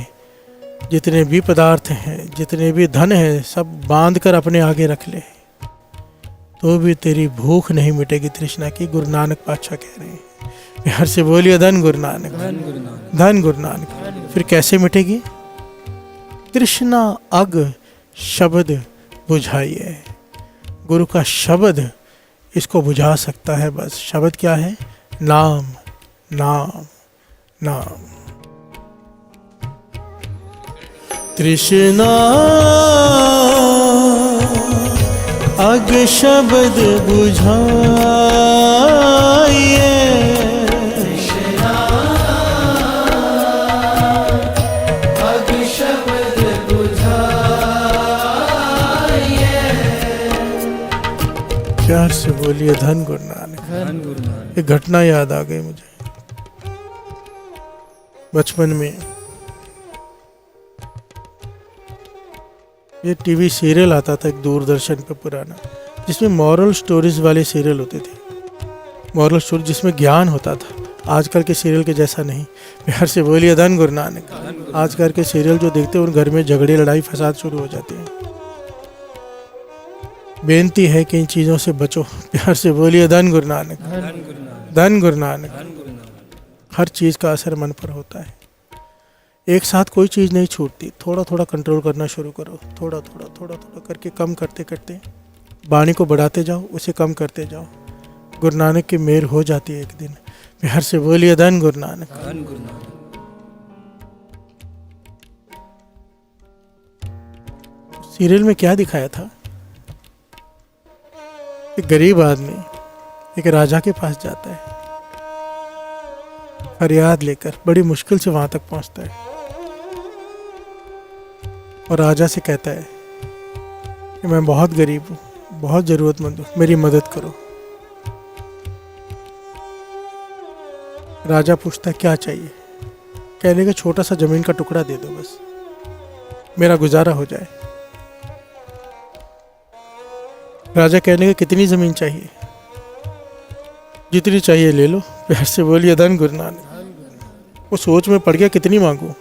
जितने भी पदार्थ हैं, जितने भी धन हैं, सब बांध कर अपने आगे रख ले, तो भी तेरी भूख नहीं मिटेगी तृष्णा की। गुरु नानक पातशाह कह रहे हैं। प्यार से बोलिए धन गुरु नानक। धन गुरु नानक। फिर कैसे मिटेगी? तृष्णा अग शब्द बुझाइए। गुरु का शब्द इसको बुझा सकता है। बस शब्द क्या है? नाम, नाम, नाम। तृष्णा अग शब्द बुझाइए। तृष्णा अग शब्द बुझाइए। प्यार से बोलिए धन गुरु नानक। एक घटना याद आ गई मुझे। बचपन में ये टीवी सीरियल आता था एक दूरदर्शन पे पुराना, जिसमें मॉरल स्टोरीज वाले सीरियल होते थे। मॉरल स्टोरी जिसमें ज्ञान होता था। आजकल के सीरियल के जैसा नहीं। प्यार से बोलिए धन गुरु नानक। आजकल के सीरियल जो देखते हैं उन घर में झगड़े, लड़ाई, फसाद शुरू हो जाते हैं। बेनती है कि इन चीज़ों से बचो। प्यार से बोलिए धन गुरु नानक। धन गुरु नानक। हर चीज़ का असर मन पर होता है। एक साथ कोई चीज़ नहीं छूटती। थोड़ा थोड़ा कंट्रोल करना शुरू करो। थोड़ा थोड़ा थोड़ा थोड़ा करके कम करते करते वाणी को बढ़ाते जाओ, उसे कम करते जाओ। गुरु नानक की मेहर हो जाती है एक दिन। प्यार से बोलिए धन गुरु नानक। सीरियल में क्या दिखाया था? एक गरीब आदमी एक राजा के पास जाता है, फरियाद लेकर बड़ी मुश्किल से वहां तक पहुंचता है और राजा से कहता है कि मैं बहुत गरीब हूँ, बहुत ज़रूरतमंद हूँ, मेरी मदद करो। राजा पूछता है क्या चाहिए? कहने का छोटा सा ज़मीन का टुकड़ा दे दो, बस मेरा गुजारा हो जाए। राजा कहने का कितनी ज़मीन चाहिए? जितनी चाहिए ले लो। प्यार से बोलिए धन गुरु नानक। वो सोच में पड़ गया कितनी मांगू।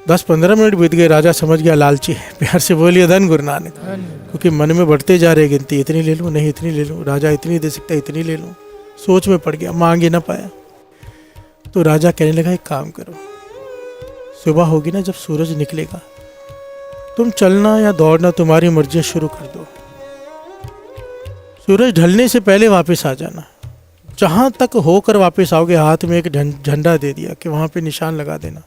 10-15 मिनट बीत गए। राजा समझ गया लालची है। प्यार से बोलिए धन गुरु नानक। क्योंकि मन में बढ़ते जा रहे गिनती, इतनी ले लूँ, नहीं इतनी ले लूँ, राजा इतनी दे सकता है, इतनी ले लूँ। सोच में पड़ गया, मांग ही ना पाया। तो राजा कहने लगा एक काम करो, सुबह होगी ना जब सूरज निकलेगा तुम चलना या दौड़ना तुम्हारी मर्जी, शुरू कर दो। सूरज ढलने से पहले वापस आ जाना। जहाँ तक होकर वापस आओगे, हाथ में एक झंडा दे दिया कि वहाँ पे निशान लगा देना।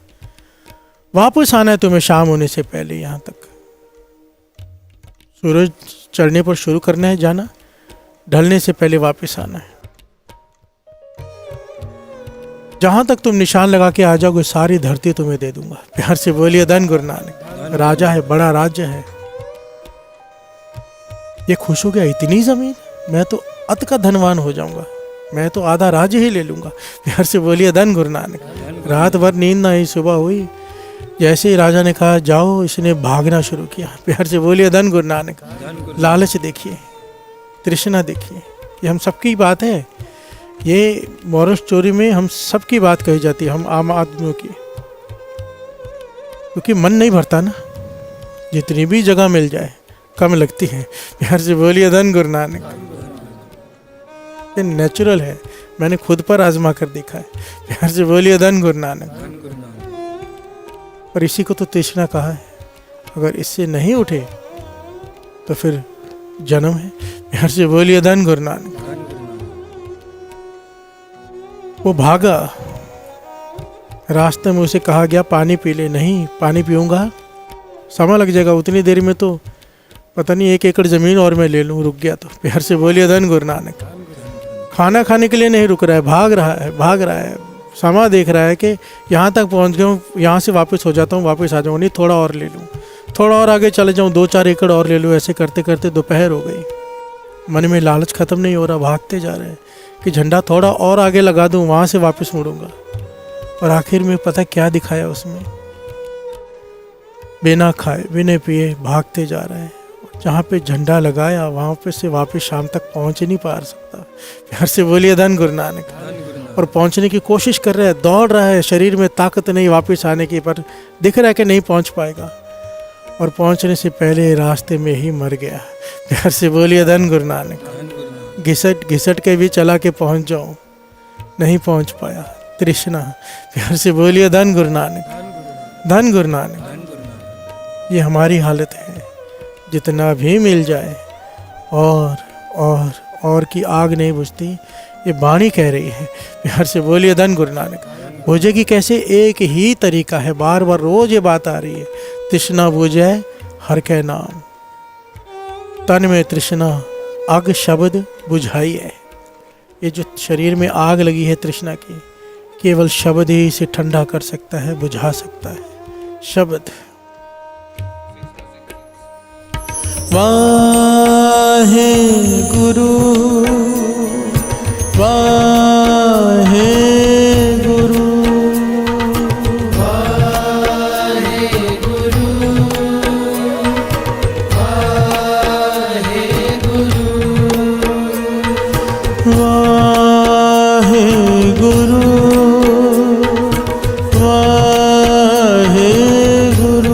वापस आना है तुम्हें शाम होने से पहले यहाँ तक। सूरज चढ़ने पर शुरू करना है जाना, ढलने से पहले वापस आना है। जहाँ तक तुम निशान लगा के आ जाओगे, सारी धरती तुम्हें दे दूंगा। प्यार से बोलिए धन गुरु नानक। राजा है, बड़ा राज्य है। ये खुश हो गया, इतनी जमीन, मैं तो अत का धनवान हो जाऊंगा, मैं तो आधा राज्य ही ले लूंगा। प्यार से बोलिए धन गुरु नानक। रात भर नींद ना आई, सुबह हुई, जैसे ही राजा ने कहा जाओ, इसने भागना शुरू किया। प्यार से बोलिए धन गुरु नानक। लालच देखिए, तृष्णा देखिए, ये हम सबकी बात है। ये मॉरल स्टोरी में हम सबकी बात कही जाती है, हम आम आदमियों की, क्योंकि मन नहीं भरता ना। जितनी भी जगह मिल जाए कम लगती है। प्यार से बोलिए धन गुरु नानक। ये नेचुरल है, मैंने खुद पर आजमा कर देखा है। प्यार से बोलिए धन गुरु नानक। और इसी को तो तृष्णा कहा है। अगर इससे नहीं उठे तो फिर जन्म है। प्यार से बोलिए धन गुरु नानक। वो भागा, रास्ते में उसे कहा गया पानी पी ले। नहीं, पानी पीऊंगा समय लग जाएगा, उतनी देर में तो पता नहीं 1 एकड़ जमीन और मैं ले लूँ। रुक गया तो। प्यार से बोलिए धन गुरु नानक। खाना खाने के लिए नहीं रुक रहा है, भाग रहा है। समय देख रहा है कि यहाँ तक पहुँच गया हूँ, यहाँ से वापस हो जाता हूँ, वापस आ जाऊँ, नहीं थोड़ा और ले लूँ, थोड़ा और आगे चले जाऊँ, 2-4 एकड़ और ले लूँ। ऐसे करते करते दोपहर हो गई। मन में लालच खत्म नहीं हो रहा, भागते जा रहे हैं कि झंडा थोड़ा और आगे लगा दूँ, वहाँ से वापस मुड़ूंगा। और आखिर में पता क्या दिखाया उसमें, बिना खाए बिना पिए भागते जा रहे हैं। जहाँ पे झंडा लगाया वहाँ पे से वापस शाम तक पहुँच ही नहीं पा सकता। प्यार से बोलिए धन गुरु नानक। और पहुँचने की कोशिश कर रहा है, दौड़ रहा है, शरीर में ताकत नहीं वापस आने की, पर दिख रहा है कि नहीं पहुँच पाएगा। और पहुँचने से पहले रास्ते में ही मर गया। प्यार से बोलिए धन गुरु नानक। घिसट के भी चला के पहुँच जाऊँ, नहीं पहुँच पाया। तृष्णा। प्यार से बोलिए धन गुरु नानक। धन गुरु नानक। ये हमारी हालत है। जितना भी मिल जाए और की आग नहीं बुझती, ये बाणी कह रही है। प्यार से बोलिए धन गुरु नानक। बुझेगी कैसे? एक ही तरीका है, बार बार रोज ये बात आ रही है। तृष्णा बुझे हर के नाम, तन में तृष्णा अग शब्द बुझाई है। ये जो शरीर में आग लगी है तृष्णा की, केवल शब्द ही इसे ठंडा कर सकता है, बुझा सकता है। शब्द। वाहे गुरु वाहे गुरु वाहे गुरु वाहे गुरु वाहे गुरु वाहे गुरु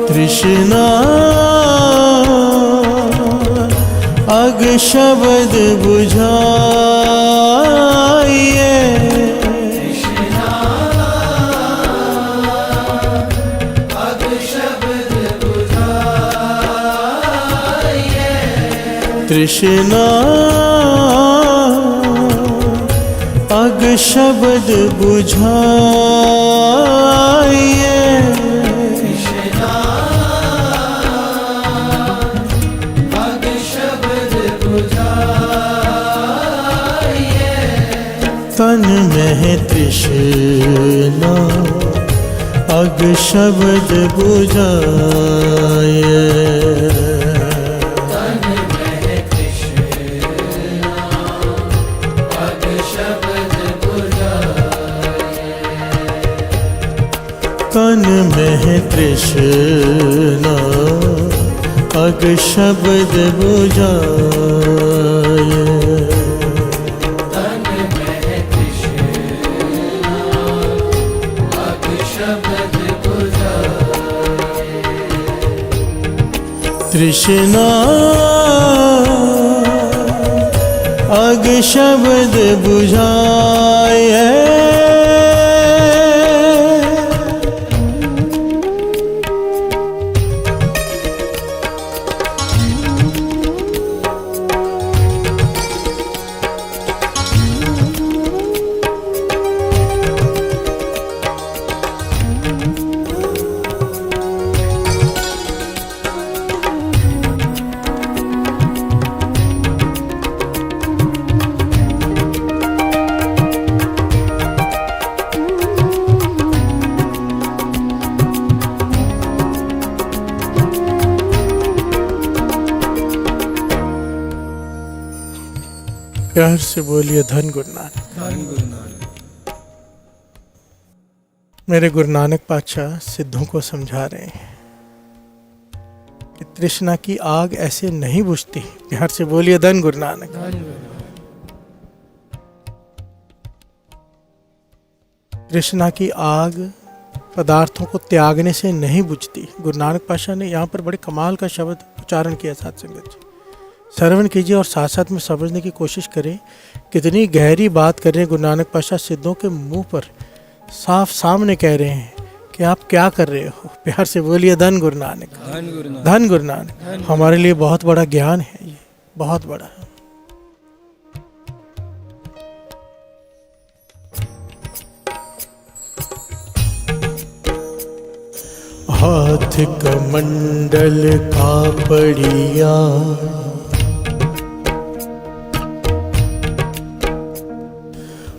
तृष्णा अग शब्द बुझाइए। तृष्णा अग शब्द बुझाइए। तृष्णा अग शब्द बुझाइए। तन में तृष्णा अग शब्द बुझाए। तन में तृष्णा अग शब्द बुझाए। तन में तृष्णा अग शब्द बुझाए। तृष्णा राग शब्द बुझाए प्यार से बोलिए धन गुरु नानक। धन गुरु नानक। मेरे गुरु नानक पातशाह सिद्धों को समझा रहे हैं कि तृष्णा की आग ऐसे नहीं बुझती। प्यार से बोलिए धन गुरु नानक। धन गुरु नानक। तृष्णा की आग पदार्थों को त्यागने से नहीं बुझती। गुरु नानक पातशाह ने यहाँ पर बड़े कमाल का शब्द उच्चारण किया। साथ संगत जी श्रवण कीजिए और साथ साथ में समझने की कोशिश करें कितनी गहरी बात कर रहे हैं। गुरु नानक पातशाह सिद्धों के मुंह पर साफ सामने कह रहे हैं कि आप क्या कर रहे हो। प्यार से बोलिए धन गुरु नानक। धन गुरु नानक। धन गुरु नानक। हमारे लिए बहुत बड़ा ज्ञान है ये, बहुत बड़ा। हाथ कमंडल का पड़िया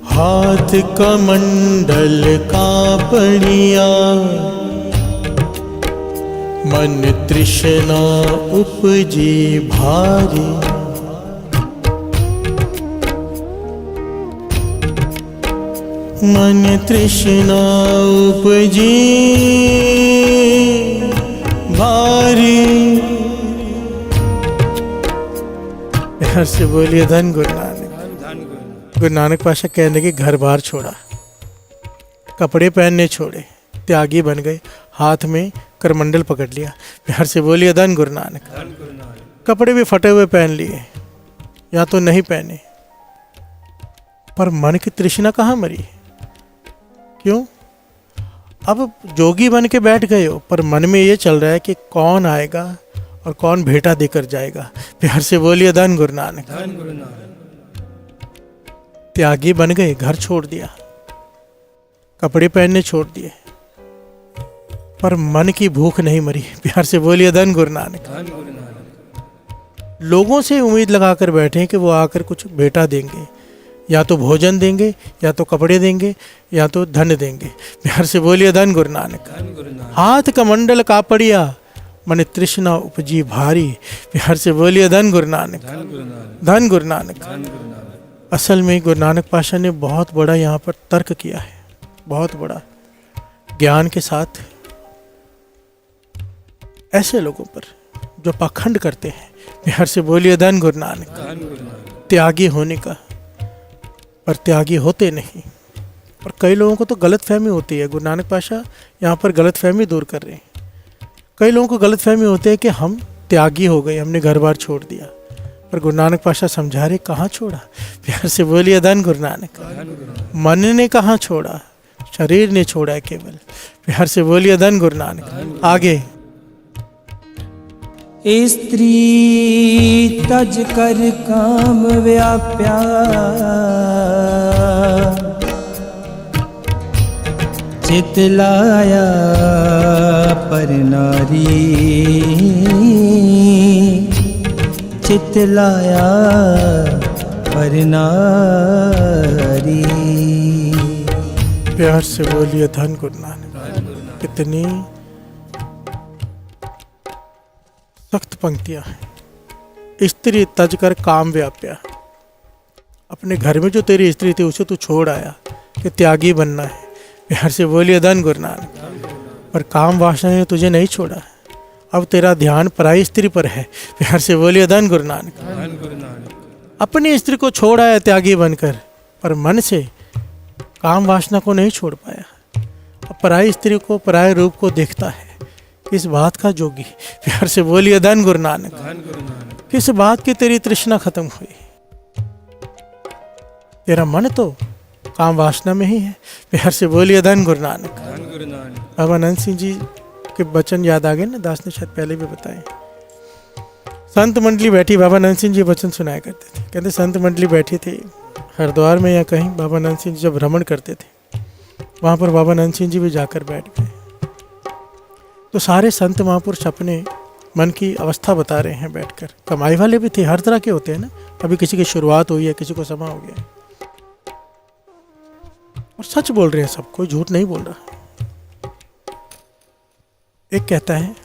हाथ कमंडल का पड़िया मन तृष्णा उपजी भारी मन तृष्णा उपजी भारी। प्यार से बोलिए धन गुरु नानक। गुरु नानक पातशाह कहने के घर बार छोड़ा, कपड़े पहनने छोड़े, त्यागी बन गए, हाथ में करमंडल पकड़ लिया। प्यार से बोलिए धन गुरु नानक। कपड़े भी फटे हुए पहन लिए या तो नहीं पहने, पर मन की तृष्णा कहाँ मरी? क्यों? अब जोगी बन के बैठ गए हो, पर मन में ये चल रहा है कि कौन आएगा और कौन भेंटा देकर जाएगा। प्यार से बोलिए धन गुरु नानक। धन गुरु नानक। त्यागी बन गए, घर छोड़ दिया, कपड़े पहनने छोड़ दिए, पर मन की भूख नहीं मरी। प्यार से बोलिए धन गुरु नानक। धन गुरु नानक। लोगों से उम्मीद लगाकर बैठे हैं कि वो आकर कुछ भेंटा देंगे, या तो भोजन देंगे, या तो कपड़े देंगे, या तो धन देंगे। प्यार से बोलिए धन गुरु नानक। धन गुरु नानक। हाथ कमंडल का पड़िया मन तृष्णा उपजी भारी। प्यार से बोलिए धन गुरु नानक। धन गुरु नानक। धन गुरु नानक। धन गुरु नानक। असल में गुरु नानक पातशाह ने बहुत बड़ा यहाँ पर तर्क किया है, बहुत बड़ा ज्ञान के साथ। ऐसे लोगों पर जो पाखंड करते हैं, प्यार से बोलिए धन गुरु नानक। धन गुरु नानक। त्यागी होने का, पर त्यागी होते नहीं। और कई लोगों को तो गलत फहमी होती है। गुरु नानक पातशाह यहाँ पर गलत फहमी दूर कर रहे हैं। कई लोगों को गलत फहमी होती है कि हम त्यागी हो गए, हमने घर बार छोड़ दिया, पर गुरु नानक पातशाह समझा रहे कहाँ छोड़ा। प्यार से बोलिए धन गुरु नानक। मन ने कहाँ छोड़ा, शरीर ने छोड़ा है केवल। प्यार से बोलिए धन गुरु नानक। आगे स्त्री तज कर काम व्याप्या चित लाया पर नारी चित लाया पर नारी। प्यार से बोलिए धन गुरु नानक। कितनी सख्त पंक्तियां हैं। स्त्री तज कर काम व्याप्या। अपने घर में जो तेरी स्त्री थी उसे तू छोड़ आया कि त्यागी बनना है। प्यार से बोलिए धन गुरु नानक। पर काम वासना ने तुझे नहीं छोड़ा, अब तेरा ध्यान पराई स्त्री पर है। प्यार से बोलिए धन गुरु नानक। धन गुरु नानक। अपनी स्त्री को छोड़ आया त्यागी बनकर, पर मन से काम वासना को नहीं छोड़ पाया। अब पराई स्त्री को, पराये रूप को देखता है। किस बात का जोगी? प्यार से बोलिए धन गुरु नानक। धन गुरु नानक। किस बात की तेरी तृष्णा खत्म हुई? तेरा मन तो काम वासना में ही है। प्यार से बोलिए धन गुरु नानक। धन गुरु नानक। बाबा नंद सिंह जी के वचन याद आ गए ना, दास ने शायद पहले भी बताए। संत मंडली बैठी, बाबा नंद सिंह जी वचन सुनाया करते थे। कहते संत मंडली बैठी थी हरिद्वार में या कहीं, बाबा नंद सिंह जी जब भ्रमण करते थे वहाँ पर बाबा नंद सिंह जी भी जाकर बैठ गए। तो सारे संत महापुरुष अपने मन की अवस्था बता रहे हैं बैठकर। कमाई वाले भी थे, हर तरह के होते हैं ना। अभी किसी की शुरुआत हुई है, किसी को समा हो गया, और सच बोल रहे हैं सब, कोई झूठ नहीं बोल रहा। एक कहता है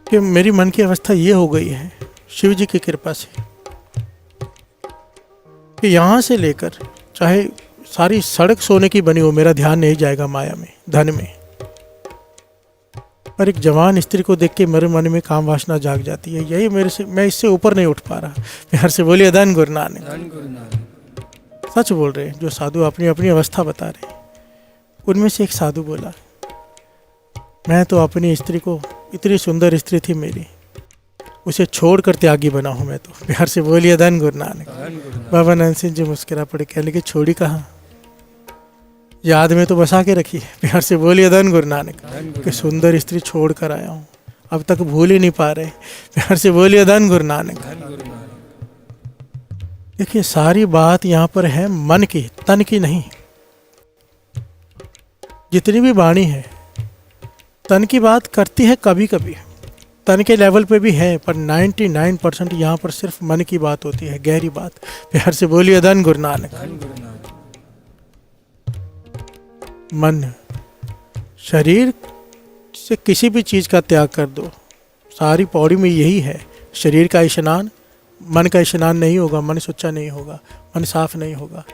कि मेरी मन की अवस्था ये हो गई है शिव जी की कृपा से कि यहाँ से लेकर चाहे सारी सड़क सोने की बनी हो, मेरा ध्यान नहीं जाएगा माया में, धन में। पर एक जवान स्त्री को देख के मेरे मन में काम वासना जाग जाती है। यही मेरे से, मैं इससे ऊपर नहीं उठ पा रहा। प्यार से बोलिए धन गुरु नानक। धन गुरु नानक। सच बोल रहे हैं जो साधु अपनी अपनी अवस्था बता रहे हैं। उनमें से एक साधु बोला, मैं तो अपनी स्त्री को, इतनी सुंदर स्त्री थी मेरी, उसे छोड़कर त्यागी बना हूँ मैं तो। प्यार से बोलिए धन गुरु नानक। बाबा नंद सिंह जी मुस्कुरा पड़े, कह लगे छोड़ी कहाँ, याद में तो बसा के रखी है। प्यार से बोलिए धन गुरु नानक। कि सुंदर स्त्री छोड़ कर आया हूँ, अब तक भूल ही नहीं पा रहे। प्यार से बोलिए धन गुरु नानक। देखिए सारी बात यहाँ पर है मन की, तन की नहीं। जितनी भी वाणी है तन की बात करती है कभी कभी, तन के लेवल पे भी है, पर 99% यहाँ पर सिर्फ मन की बात होती है, गहरी बात। प्यार से बोलिए धन गुरु नानक। मन, शरीर से किसी भी चीज़ का त्याग कर दो। सारी पौड़ी में यही है, शरीर का स्नान, मन का स्नान नहीं होगा, मन सच्चा नहीं होगा, मन साफ नहीं होगा।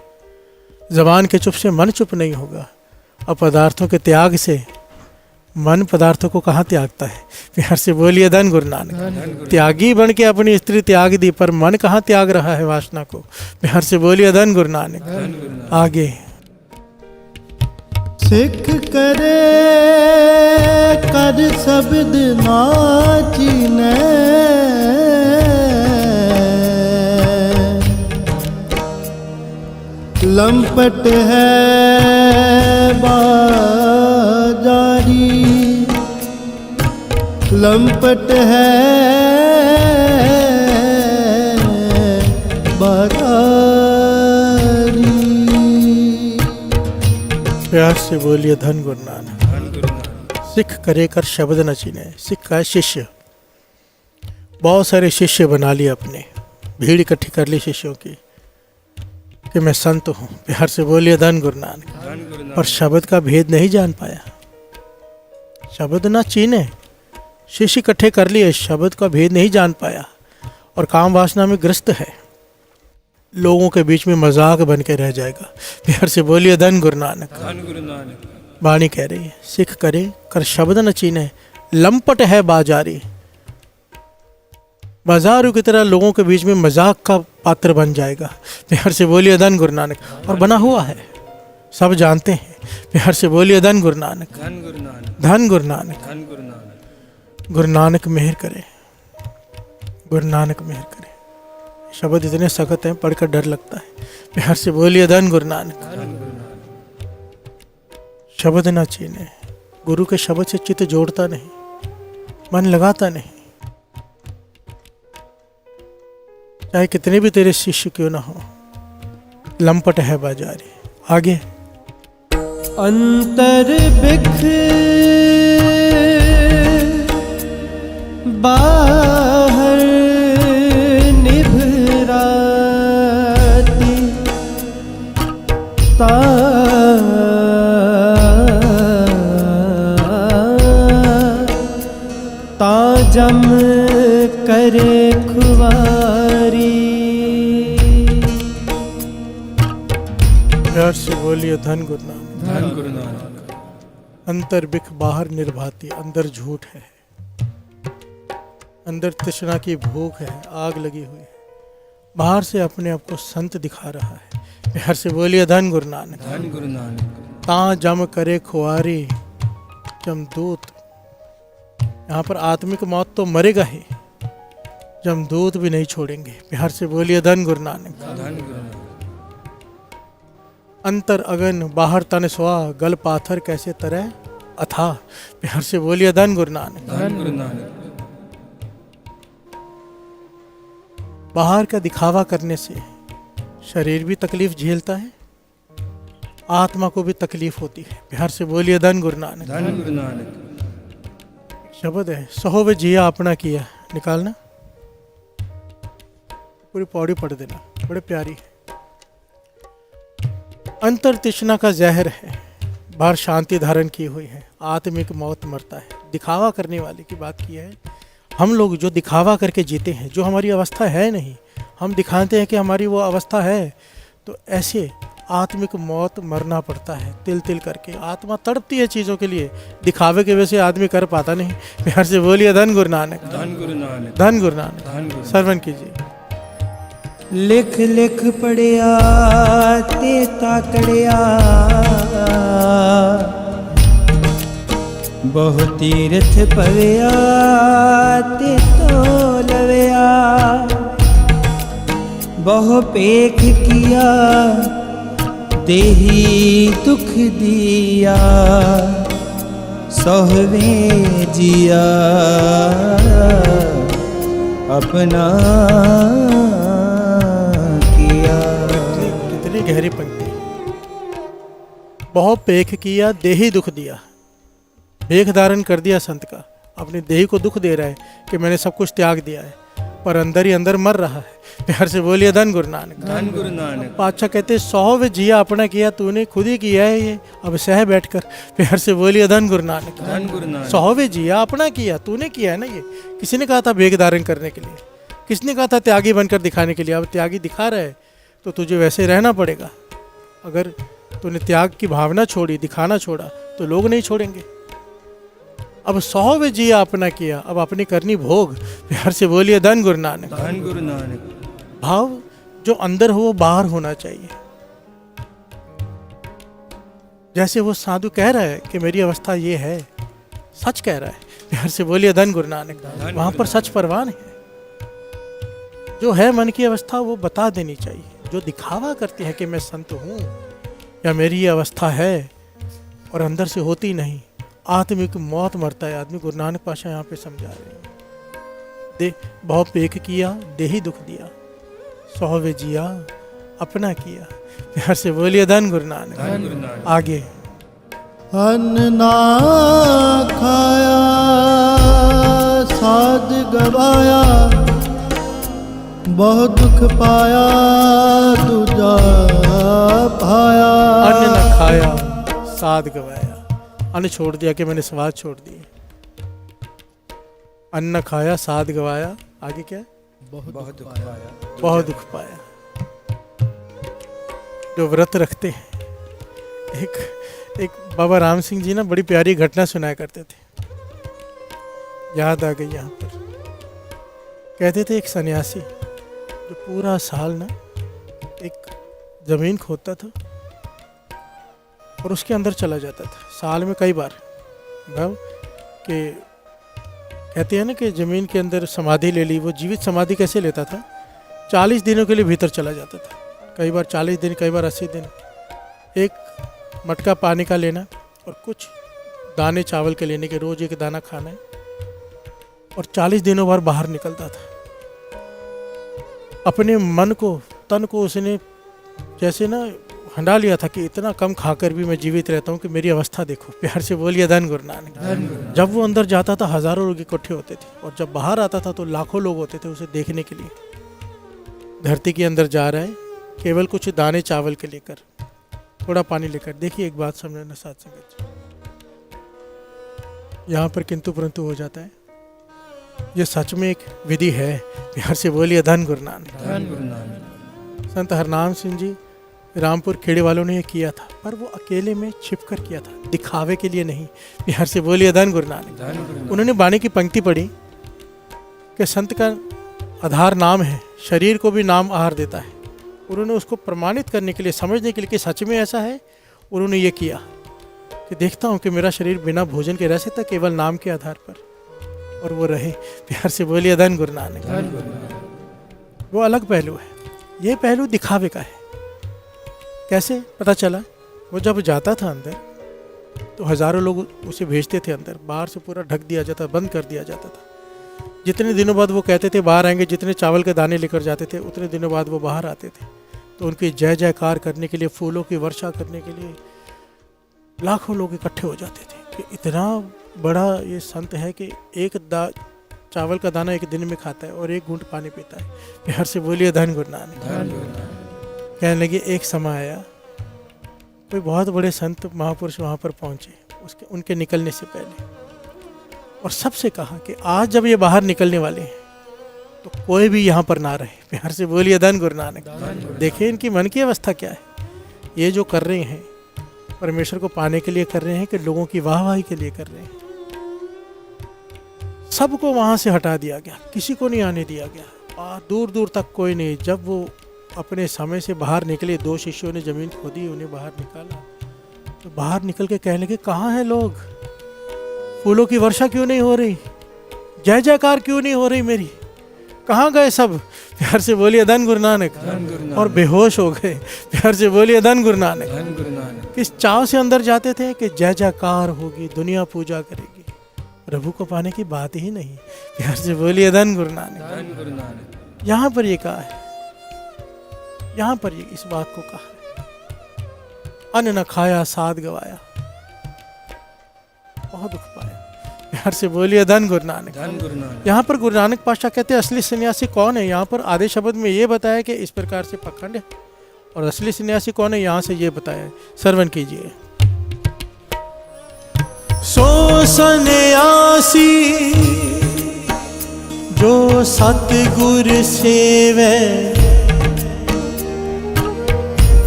जबान के चुप से मन चुप नहीं होगा, और पदार्थों के त्याग से मन पदार्थों को कहाँ त्यागता है। प्यार से बोलिए धन गुरु नानक। त्यागी बन के अपनी स्त्री त्याग दी, पर मन कहाँ त्याग रहा है वासना को। प्यार से बोलिए धन गुरु नानक। आगे सिख करे कर शब्द नाचिने, लंपट है बाजारी, लंपट है बाजारी। प्यार से बोलिए धन गुरु नानक। सिख करे कर शब्द न चीने। सिख का शिष्य, बहुत सारे शिष्य बना लिए अपने, भीड़ इकट्ठी कर ली शिष्यों की कि मैं संत हूँ। प्यार से बोलिए धन गुरु नानक। पर शब्द का भेद नहीं जान पाया, शब्द ना चीने, शिष्य इकट्ठे कर लिए, शब्द का भेद नहीं जान पाया, और काम वासना में ग्रस्त है, लोगों के बीच में मजाक बन के रह जाएगा। प्यार से बोलिए धन गुरु नानक। वाणी कह रही है, सिख करे कर शब्द न चीने, लंपट है बाजारी। बाजारों की तरह लोगों के बीच में मजाक का पात्र बन जाएगा। प्यार से बोलिए धन गुरु नानक। और बना हुआ है, सब जानते हैं। प्यार से बोलिए धन गुरु नानक। धन गुरु नानक। गुरु नानक मेहर करे, गुरु नानक मेहर करे। शब्द इतने सख्त हैं, पढ़कर डर लगता है। प्यार से बोलिए धन गुरु नानक। शब्द ना चीने, गुरु के शब्द से चित्त जोड़ता नहीं, मन लगाता नहीं, चाहे कितने भी तेरे शिष्य क्यों ना हो, लंपट है बाजारी। आगे अंतर बिख बाहर निभराती, ता जम करे खुवारी। प्यार से बोलिए धन गुरु नानक। धन गुरु नानक। अंतर बिख बाहर निर्भाती, अंदर झूठ है, अंदर तृष्णा की भूख है, आग लगी हुई है, बाहर से अपने आप को संत दिखा रहा है। प्यार से बोलिए धन गुरु नानक। धन गुरु नानक। ता जम करे खुआरी, जमदूत। यहाँ पर आत्मिक मौत तो मरेगा ही, जमदूत भी नहीं छोड़ेंगे। प्यार से बोलिए धन गुरु नानक। धन गुरु नानक। अंतर अगन बाहर तन स्वा, गल पाथर कैसे तरह अथा। प्यार से बोलिए धन गुरु नानक। धन गुरु नानक। बाहर का दिखावा करने से शरीर भी तकलीफ झेलता है, आत्मा को भी तकलीफ होती है। प्यार से बोलिए धन गुरु नानक। धन गुरु नानक। शब्द है, सहो वे जिया अपना किया। निकालना, पूरी पौड़ी पढ़ देना, बड़े प्यारी है। अंतर तृष्णा का जहर है, बाहर शांति धारण की हुई है, आत्मिक मौत मरता है। दिखावा करने वाले की बात की है। हम लोग जो दिखावा करके जीते हैं, जो हमारी अवस्था है नहीं, हम दिखाते हैं कि हमारी वो अवस्था है, तो ऐसे आत्मिक मौत मरना पड़ता है। तिल तिल करके आत्मा तड़पती है चीज़ों के लिए, दिखावे के वजह से आदमी कर पाता नहीं। प्यार से बोलिए धन गुरु नानक। धन गुरु नानक। धन गुरु नानक। धन गुरु। श्रवण कीजिए। लिख लिख पढ़िया ते ताकड़िया, बहु तीर्थ पविया ते तो लविया, बहु पेख किया देही दुख दिया, सोहवे जिया अपना किया। कितनी गहरी पंक्ति। बहुत पेख किया देही दुख दिया। भेख धारण कर दिया संत का, अपनी देही को दुख दे रहा है कि मैंने सब कुछ त्याग दिया है, पर अंदर ही अंदर मर रहा है। प्यार से बोलिए धन गुरु नानक। धन गुरु नानक। पातशाह कहते 100 वे जिया अपना किया, तूने खुद ही किया है ये, अब सह बैठकर। प्यार से बोलिए धन गुरु नानक। धन गुरु नानक। 100 वे जिया अपना किया, तूने किया है ना ये। किसी ने कहा था भेख धारण करने के लिए, किसने कहा था त्यागी बनकर दिखाने के लिए। अब त्यागी दिखा रहा है तो तुझे वैसे रहना पड़ेगा। अगर तूने त्याग की भावना छोड़ी, दिखाना छोड़ा, तो लोग नहीं छोड़ेंगे। अब 100 वे जिया अपना किया, अब अपनी करनी भोग। प्यार से बोलिए धन गुरु नानक। धन गुरु नानक। भाव जो अंदर हो वो बाहर होना चाहिए। जैसे वो साधु कह रहा है कि मेरी अवस्था ये है, सच कह रहा है। प्यार से बोलिए धन गुरु नानक। वहां पर सच परवान है। जो है मन की अवस्था वो बता देनी चाहिए। जो दिखावा करते हैं कि मैं संत हूं या मेरी ये अवस्था है और अंदर से होती नहीं, आत्मिक मौत मरता है आदमी। गुरु नानक पातशाह यहाँ पे समझा रहे हैं। दे बहुत पेख किया देही दुख दिया, 100 वे जिया अपना किया। प्यार से बोलिए धन गुरु नानक। धन गुरु नानक। आगे अन्न ना खाया साध गवाया, बहुत दुख पाया दूजा पाया। अन्न न खाया साध गवाया, अन्न छोड़ दिया कि मैंने स्वाद छोड़ दिए। अन्न न खाया साध गवाया, आगे क्या है? बहुत दुख पाया। बहुत दुख पाया। जो व्रत रखते हैं, एक बाबा राम सिंह जी ना बड़ी प्यारी घटना सुनाया करते थे, याद आ गई यहाँ पर। कहते थे एक सन्यासी जो पूरा साल ना एक जमीन खोदता था और उसके अंदर चला जाता था, साल में कई बार। भाव कि कहते हैं ना कि जमीन के अंदर समाधि ले ली। वो जीवित समाधि कैसे लेता था? 40 दिनों के लिए भीतर चला जाता था, कई बार 40 दिन, कई बार 80 दिन। एक मटका पानी का लेना और कुछ दाने चावल के लेने के, रोज एक दाना खाना है, और 40 दिनों बाद बाहर निकलता था। अपने मन को, तन को उसने जैसे ना हंडा लिया था कि इतना कम खाकर भी मैं जीवित रहता हूँ कि मेरी अवस्था देखो। प्यार से बोलिए धन गुरु नानक। जब वो अंदर जाता था हजारों लोग इकट्ठे होते थे, और जब बाहर आता था तो लाखों लोग होते थे उसे देखने के लिए। धरती के अंदर जा रहा है केवल कुछ दाने चावल के लेकर, थोड़ा पानी लेकर। देखिए एक बात समझना साथ संगत, यहाँ पर किंतु परंतु हो जाता है। ये सच में एक विधि है। प्यार से बोलिए धन गुरु नानक। धन गुरु नानक। संत हरनाम सिंह जी रामपुर खेड़े वालों ने ये किया था, पर वो अकेले में छिप कर किया था, दिखावे के लिए नहीं। प्यार से बोलिए धन गुरु नानक। धन गुरु नानक। उन्होंने बाणी की पंक्ति पढ़ी कि संत का आधार नाम है, शरीर को भी नाम आहार देता है। उन्होंने उसको प्रमाणित करने के लिए, समझने के लिए कि सच में ऐसा है, उन्होंने ये किया कि देखता हूँ कि मेरा शरीर बिना भोजन के रह सकता केवल नाम के आधार पर। और वो रहे। प्यार से बोलिए धन गुरु नानक। वो अलग पहलू है, ये पहलू दिखावे का है। कैसे पता चला? वो जब जाता था अंदर तो हजारों लोग उसे भेजते थे अंदर, बाहर से पूरा ढक दिया जाता, बंद कर दिया जाता था। जितने दिनों बाद वो कहते थे बाहर आएंगे, जितने चावल के दाने लेकर जाते थे उतने दिनों बाद वो बाहर आते थे। तो उनकी जय जयकार करने के लिए, फूलों की वर्षा करने के लिए लाखों लोग इकट्ठे हो जाते थे कि इतना बड़ा ये संत है कि एक चावल का दाना एक दिन में खाता है और एक घूंट पानी पीता है। प्यार से बोलिए धन गुरु नानक। कहने लगे एक समय आया, कोई बहुत बड़े संत महापुरुष वहाँ पर पहुँचे उनके निकलने से पहले, और सबसे कहा कि आज जब ये बाहर निकलने वाले हैं तो कोई भी यहाँ पर ना रहे। प्यार से बोलिए धन गुरु नानक। देखिए इनकी मन की अवस्था क्या है। ये जो कर रहे हैं परमेश्वर को पाने के लिए कर रहे हैं कि लोगों की वाहवाही के लिए कर रहे हैं। सबको वहाँ से हटा दिया गया, किसी को नहीं आने दिया गया, और दूर दूर तक कोई नहीं। जब वो अपने समय से बाहर निकले, 2 शिष्यों ने जमीन खोदी, उन्हें बाहर निकाला, तो बाहर निकल के कहने लगे कहाँ हैं लोग? फूलों की वर्षा क्यों नहीं हो रही? जय जयकार क्यों नहीं हो रही मेरी? कहाँ गए सब? प्यार से बोलिए धन गुरु नानक। और बेहोश हो गए। प्यार से बोलिए धन गुरु नानक। किस चाव से अंदर जाते थे कि जय जयकार होगी, दुनिया पूजा करेगी, प्रभु को पाने की बात ही नहीं। प्यार से बोलिए धन गुरु नानक। यहाँ पर ये कहा है, यहाँ पर ये इस बात को कहा है, अन्न न खाया साध गवाया, बहुत दुख पाया। प्यार से बोलिए धन गुरु नानक। यहाँ पर गुरु नानक पातशाह कहते हैं असली सन्यासी कौन है। यहाँ पर आधे शब्द में ये बताया कि इस प्रकार से पखंड है, और असली सन्यासी कौन है यहाँ से ये बताया है। श्रवण कीजिए। सो सन्यासी जो सतगुर सेवे,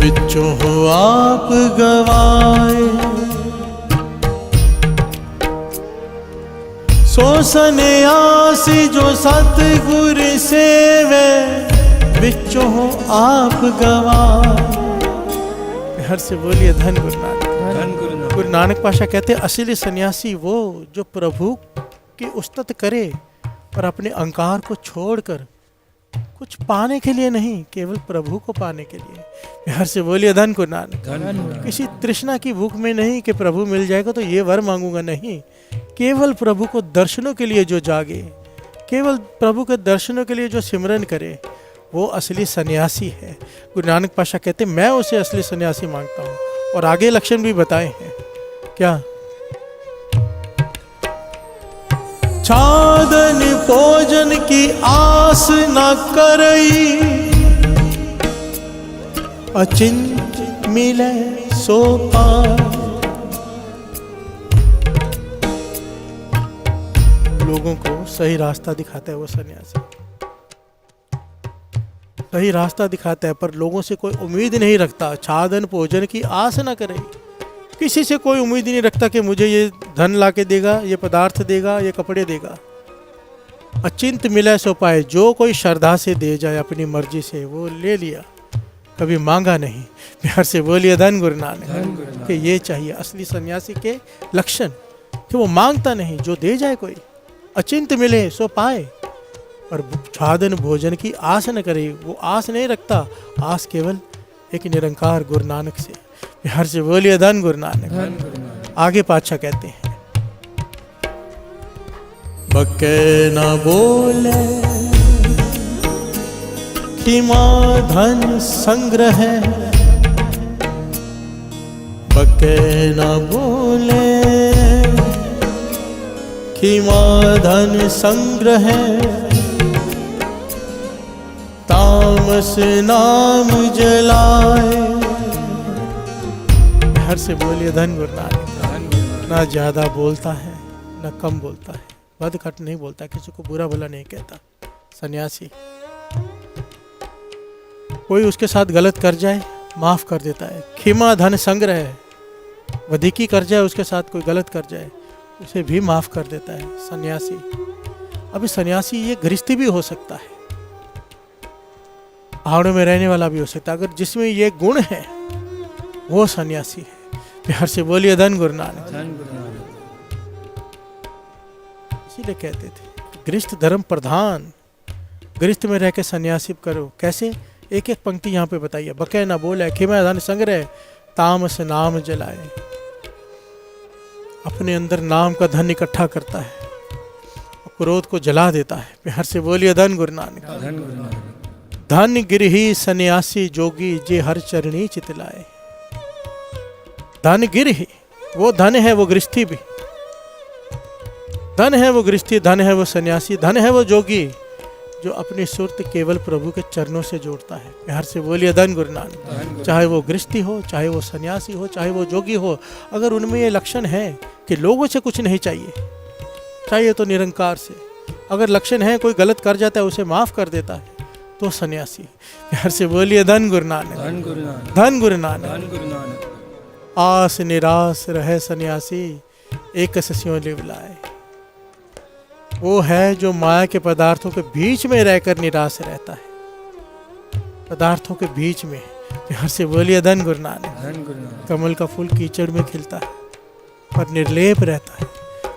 विचों हो आप गवाए। सो सन्यासी जो सतगुर सेवे, विचों हो आप गवाए। प्यार से बोलिए धन गुरु नानक। गुरु नानक पातशाह कहते हैं असली सन्यासी वो जो प्रभु की उस्तत करे और अपने अहंकार को छोड़कर, कुछ पाने के लिए नहीं, केवल प्रभु को पाने के लिए। प्यार से बोलिए धन गुरु नानक। किसी तृष्णा की भूख में नहीं कि प्रभु मिल जाएगा तो ये वर मांगूंगा, नहीं। केवल प्रभु को दर्शनों के लिए जो जागे, केवल प्रभु के दर्शनों के लिए जो सिमरन करे, वो असली सन्यासी है। गुरु नानक पातशाह कहते मैं उसे असली सन्यासी मांगता हूँ। और आगे लक्षण भी बताए हैं। क्या? छादन भोजन की आस न करई, अचिंत मिले सो पाए। लोगों को सही रास्ता दिखाता है वो सन्यासी, सही रास्ता दिखाता है, पर लोगों से कोई उम्मीद नहीं रखता। छादन भोजन की आस न करे, किसी से कोई उम्मीद नहीं रखता कि मुझे ये धन ला के देगा, ये पदार्थ देगा, ये कपड़े देगा। अचिंत मिले सो पाए, जो कोई श्रद्धा से दे जाए अपनी मर्जी से वो ले लिया, कभी मांगा नहीं। प्यार से बोलिए धन गुरु नानक। कि ये चाहिए असली सन्यासी के लक्षण, कि वो मांगता नहीं, जो दे जाए कोई। अचिंत मिले सो पाए, और छादन भोजन की आस न करे, वो आस नहीं रखता। आस केवल एक निरंकार गुरु नानक से। प्यार से बोलिए धन गुरु नानक। आगे पातशाह कहते हैं, बके न बोले खिमा धन संग्रह, बके न बोले खिमा धन संग्रह, तामस नाम जलाए। हर से बोलिए धन गुरु नानक। ना ज्यादा बोलता है ना कम बोलता है, बद घट नहीं बोलता, किसी को बुरा भला नहीं कहता। सन्यासी कोई उसके साथ गलत कर जाए माफ कर देता है। खिमा धन संग्रह, वधिकी कर जाए उसके साथ, कोई गलत कर जाए उसे भी माफ कर देता है सन्यासी। अभी सन्यासी ये गृहस्थी भी हो सकता है, पहाड़ों में रहने वाला भी हो सकता है, अगर जिसमें ये गुण है वो सन्यासी है। प्यार से बोलिए धन गुरु नानक। इसी इसीलिए कहते थे गृहस्थ धर्म प्रधान, गृहस्थ में रह के सन्यासी करो। कैसे? एक एक पंक्ति यहाँ पे बताइए। बकै न बोले खिमय धन संग्रह, तामस नाम जलाए। अपने अंदर नाम का धन इकट्ठा करता है, क्रोध को जला देता है। प्यार से बोलिए धन गुरु नानक। धन गुरु नानक। धन गिरही सन्यासी जोगी, जे हर चरणी चितलाए। धन गिरही, वो धन है वो गृहस्थी भी, धन है वो गृहस्थी, धन है वो सन्यासी, धन है वो जोगी जो अपनी सुरत केवल प्रभु के चरणों से जोड़ता है। प्यार से बोलिए धन गुरु नानक। चाहे वो गृहस्थी हो, चाहे वो सन्यासी हो, चाहे वो जोगी हो, अगर उनमें ये लक्षण है कि लोगों से कुछ नहीं चाहिए, चाहिए तो निरंकार से, अगर लक्षण है कोई गलत कर जाता है उसे माफ कर देता है, तो सन्यासी। प्यार से बोलिए धन गुरु नानक। धन गुरु नानक। धन गुरु नानक। धन गुरु नानक। आस निराश रहे सन्यासी, एक सस्यों लिवलाए। वो है जो माया के पदार्थों के बीच में रहकर निराश रहता है, पदार्थों के बीच में। प्यार से बोलिए धन गुरु नानक। धन गुरु नानक। कमल का फूल कीचड़ में खिलता है पर निर्लेप रहता है।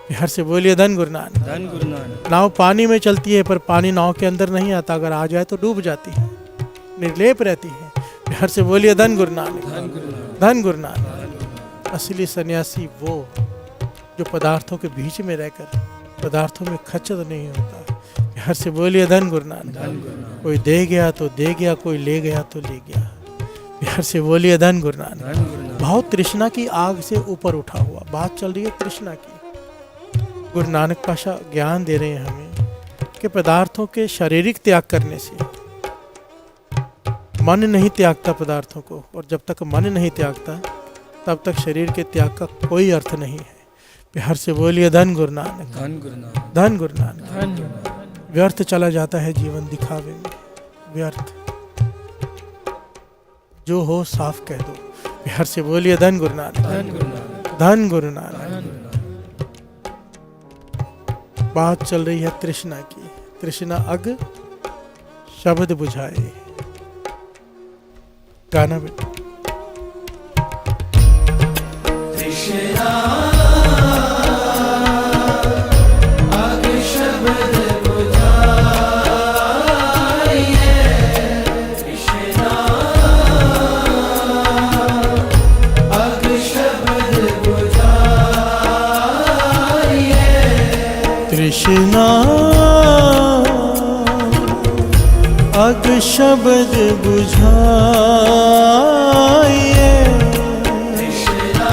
प्यार से बोलिए धन गुरु नानक। धन गुरु नानक। नाव पानी में चलती है पर पानी नाव के अंदर नहीं आता, अगर आ जाए तो डूब जाती है, निर्लेप रहती है। प्यार से बोलिए धन गुरु नानक। धन गुरु नानक। धन गुरु नानक। असली सन्यासी वो जो पदार्थों के बीच में रहकर पदार्थों में खच्चर नहीं होता। प्यार से बोलिए धन गुरु नानक। धन गुरु नानक। कोई दे गया तो दे गया, कोई ले गया तो ले गया। प्यार से बोलिए धन गुरु नानक। धन गुरु नानक। बहुत तृष्णा की आग से ऊपर उठा हुआ, बात चल रही है तृष्णा की। गुरु नानक पाशा ज्ञान दे रहे हैं हमें कि पदार्थों के शारीरिक त्याग करने से मन नहीं त्यागता पदार्थों को, और जब तक मन नहीं त्यागता तब तक शरीर के त्याग का कोई अर्थ नहीं है। प्यार से बोलिए धन गुरु नानक। धन गुरु नानक। धन गुरु नानक। धन गुरु नानक। व्यर्थ चला जाता है जीवन दिखावे में, व्यर्थ। जो हो साफ कह दो। प्यार से बोलिए धन गुरु नानक। धन गुरु नानक। धन गुरु नानक। धन गुरु नानक। बात चल रही है तृष्णा की। तृष्णा अग शब्द बुझाए। गाना बेटा। तृष्णा अग शब्द बुझाइए। तृष्णा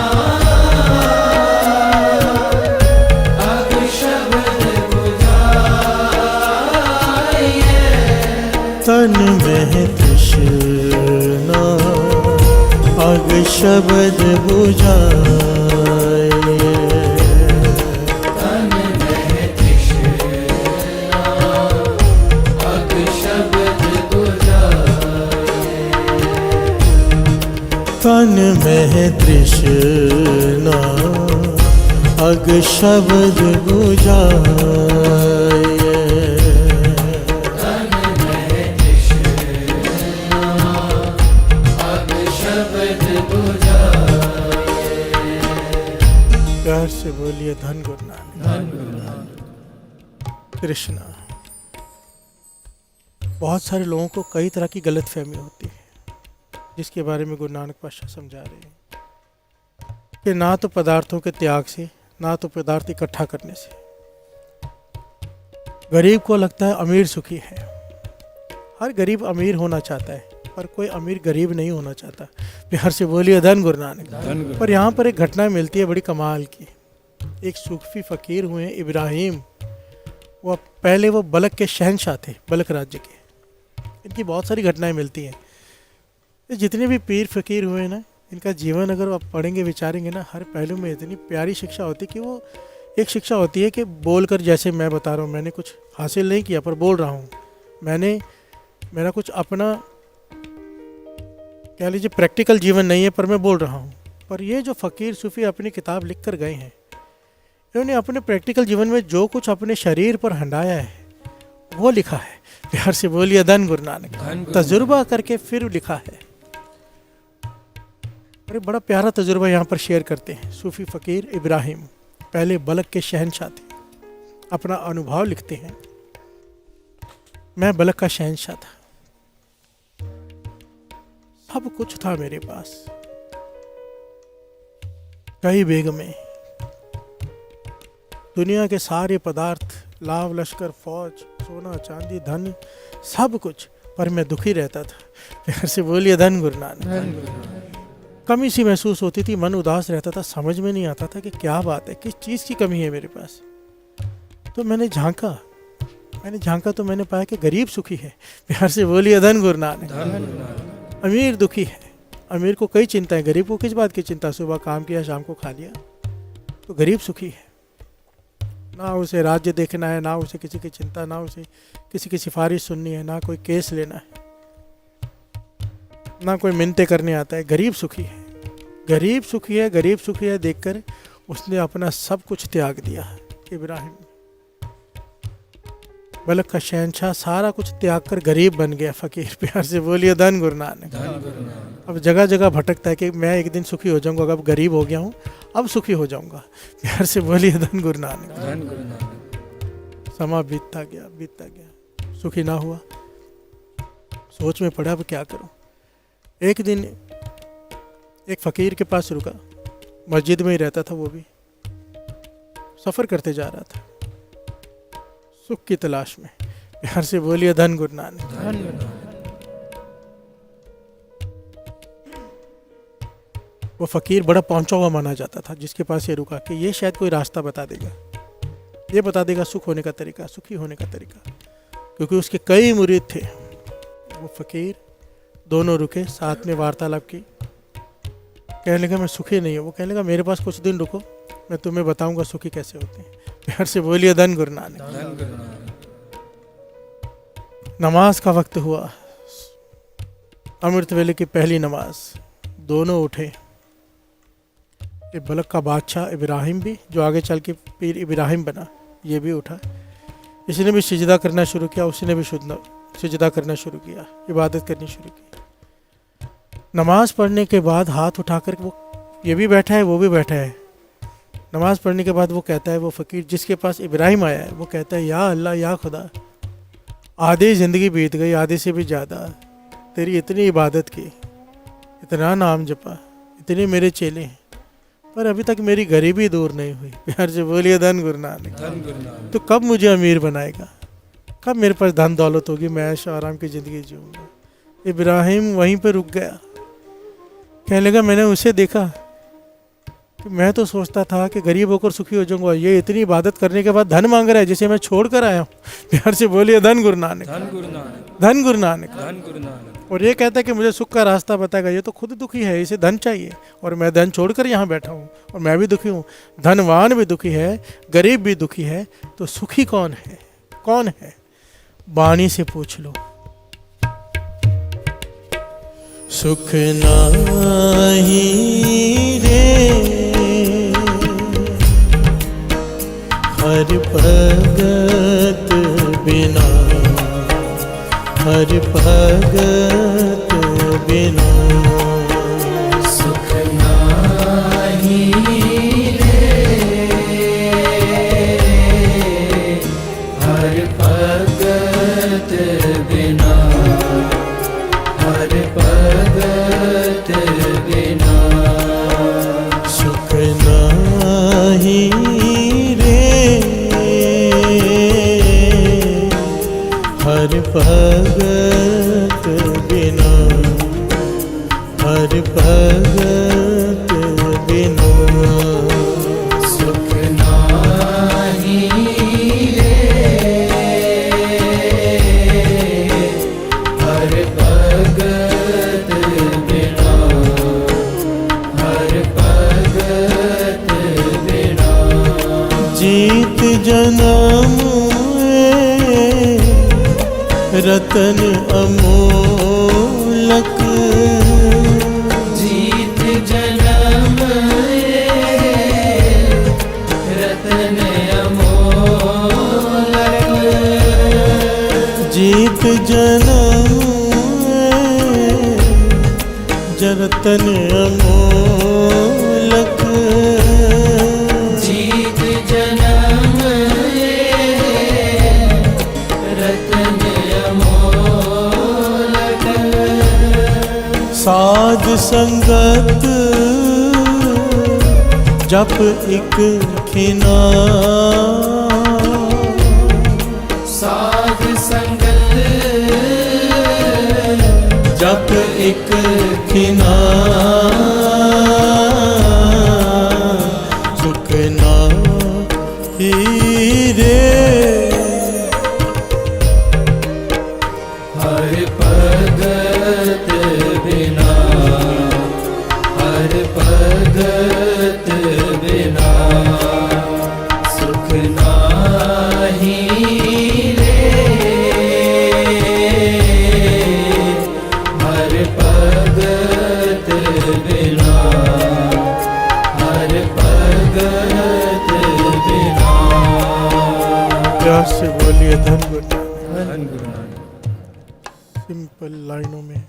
अग शब्द बुझाइए। तन में तृष्णा अग शब्द बुझाइए। तन में तृष्णा अग शब्द बुझाइए। तन में तृष्णा अग शब्द बुझाइए। प्यार से बोलिए धन गुरु नानक। धन गुरु नानक। तृष्णा। बहुत सारे लोगों को कई तरह की गलतफहमी होती है, जिसके बारे में गुरु नानक पातशाह समझा रहे हैं कि ना तो पदार्थों के त्याग से, ना तो पदार्थ इकट्ठा करने से। गरीब को लगता है अमीर सुखी है। हर गरीब अमीर होना चाहता है, पर कोई अमीर गरीब नहीं होना चाहता। प्यार से बोलिए धन गुरु नानक। पर यहाँ पर एक घटना मिलती है बड़ी कमाल की। एक सूफी फकीर हुए इब्राहिम, वो पहले वो बलक के शहंशाह थे, बलक राज्य के। इनकी बहुत सारी घटनाएं मिलती हैं। जितने भी पीर फकीर हुए ना, इनका जीवन अगर आप पढ़ेंगे विचारेंगे ना, हर पहलू में इतनी प्यारी शिक्षा होती है कि वो एक शिक्षा होती है कि बोलकर, जैसे मैं बता रहा हूँ, मैंने कुछ हासिल नहीं किया पर बोल रहा हूँ, मेरा कुछ अपना कह लीजिए प्रैक्टिकल जीवन नहीं है पर मैं बोल रहा हूँ। पर ये जो फ़कीर सूफ़ी अपनी किताब लिख कर गए हैं, इन्होंने अपने प्रैक्टिकल जीवन में जो कुछ अपने शरीर पर हंडाया है वो लिखा है। प्यार से बोलिए धन गुरु नानक। तजुर्बा करके फिर लिखा है। अरे बड़ा प्यारा तजुर्बा यहाँ पर शेयर करते हैं सूफी फ़कीर इब्राहिम, पहले बलक के शहंशाह थे। अपना अनुभव लिखते हैं। मैं बलक का शहंशाह था, सब कुछ था मेरे पास, कई बेगमें, दुनिया के सारे पदार्थ, लाव लश्कर, फौज, सोना चांदी, धन, सब कुछ, पर मैं दुखी रहता था। प्यार से बोलिए धन गुरु नानक। कमी सी महसूस होती थी, मन उदास रहता था, समझ में नहीं आता था कि क्या बात है, किस चीज़ की कमी है मेरे पास। तो मैंने झांका तो मैंने पाया कि गरीब सुखी है। प्यार से बोलिए धन गुरु नानक। अमीर दुखी है, अमीर को कई चिंताएं, गरीब को किस बात की चिंता, सुबह काम किया शाम को खा लिया। तो गरीब सुखी है, ना उसे राज्य देखना है, ना उसे किसी की चिंता, ना उसे किसी की सिफारिश सुननी है, ना कोई केस लेना है, ना कोई मिन्नतें करने आता है। गरीब सुखी है, गरीब सुखी है, गरीब सुखी है देखकर उसने अपना सब कुछ त्याग दिया। इब्राहिम बलक का शहंशाह सारा कुछ त्याग कर गरीब बन गया, फकीर। प्यार से बोलिए धन गुरु नानक। अब जगह जगह भटकता है कि मैं एक दिन सुखी हो जाऊंगा, अब गरीब हो गया हूँ, अब सुखी हो जाऊंगा। प्यार से बोलिए धन गुरु नानक। समा बीतता गया, सुखी ना हुआ, सोच में पड़ा अब क्या करूं। एक दिन एक फकीर के पास रुका, मस्जिद में ही रहता था, वो भी सफर करते जा रहा था सुख की तलाश में। प्यार से बोलिए धन गुरु नानक। वो फकीर बड़ा पहुंचा हुआ माना जाता था, जिसके पास ये रुका कि ये शायद कोई रास्ता बता देगा, ये बता देगा सुख होने का तरीका, सुखी होने का तरीका, क्योंकि उसके कई मुरीद थे। वो फकीर दोनों रुके, साथ में वार्तालाप की। कहने लगा मैं सुखी नहीं हूँ। वो कहने लगा मेरे पास कुछ दिन रुको, मैं तुम्हें बताऊंगा सुखी कैसे होते हैं। प्यार से बोलिए धन गुरु नानक। नमाज का वक्त हुआ, अमृत वेले की पहली नमाज, दोनों उठे। ये बलक का बादशाह इब्राहिम भी, जो आगे चल के पीर इब्राहिम बना, ये भी उठा। इसने भी सिजदा करना शुरू किया, उसने भी सिजदा करना शुरू किया, इबादत करनी शुरू की। नमाज पढ़ने के बाद हाथ उठाकर वो, ये भी बैठा है वो भी बैठा है। नमाज पढ़ने के बाद वो कहता है, वो फ़कीर जिसके पास इब्राहिम आया है, वो कहता है या अल्लाह, या खुदा, आधी ज़िंदगी बीत गई, आधे से भी ज़्यादा, तेरी इतनी इबादत की, इतना नाम जपा, इतने मेरे चेले हैं, पर अभी तक मेरी गरीबी दूर नहीं हुई। प्यार से बोलिए धन गुरु नानक। तो कब मुझे अमीर बनाएगा, कब मेरे पास धन दौलत होगी, मैं ऐश आराम की ज़िंदगी जीऊँगा। इब्राहिम वहीं पर रुक गया। कहने लगा मैंने उसे देखा कि मैं तो सोचता था कि गरीब होकर सुखी हो जाऊंगा, ये इतनी इबादत करने के बाद धन मांग रहा है जिसे मैं छोड़ कर आया हूँ। प्यार से बोलिए धन गुरु नानक। धन गुरु नानक। और ये कहता है कि मुझे सुख का रास्ता बताएगा, ये तो खुद दुखी है, इसे धन चाहिए, और मैं धन छोड़कर यहाँ बैठा हूँ, और मैं भी दुखी हूँ। धनवान भी दुखी है, गरीब भी दुखी है, तो सुखी कौन है, कौन है? वाणी से पूछ लो। सुख नाही रे हर भगत बिना, हर भगत बिना। सुख नाही रे हर भगत बिना, हर भगत बिना। सुख नाही हर भगत बिना, हर भगत बिना। सुख नाही रे हर भगत बिना, हर भगत बिना। जीत जन्म रतन अमोलक, जीत जन्म रतन अमोलक, जीत जन्म रतन अमोलक। जीत जन्म साध संगत जप एक खिना, साध संगत जप एक खिना, सुख नाहि रे हर भगत बिना, हर भगत बिना सुख नाहि रे, हर भगत बिना, हर भगत बिना। प्यार से बोलिए धन गुरु नानक। धन गुरु नानक। सिंपल लाइनों में,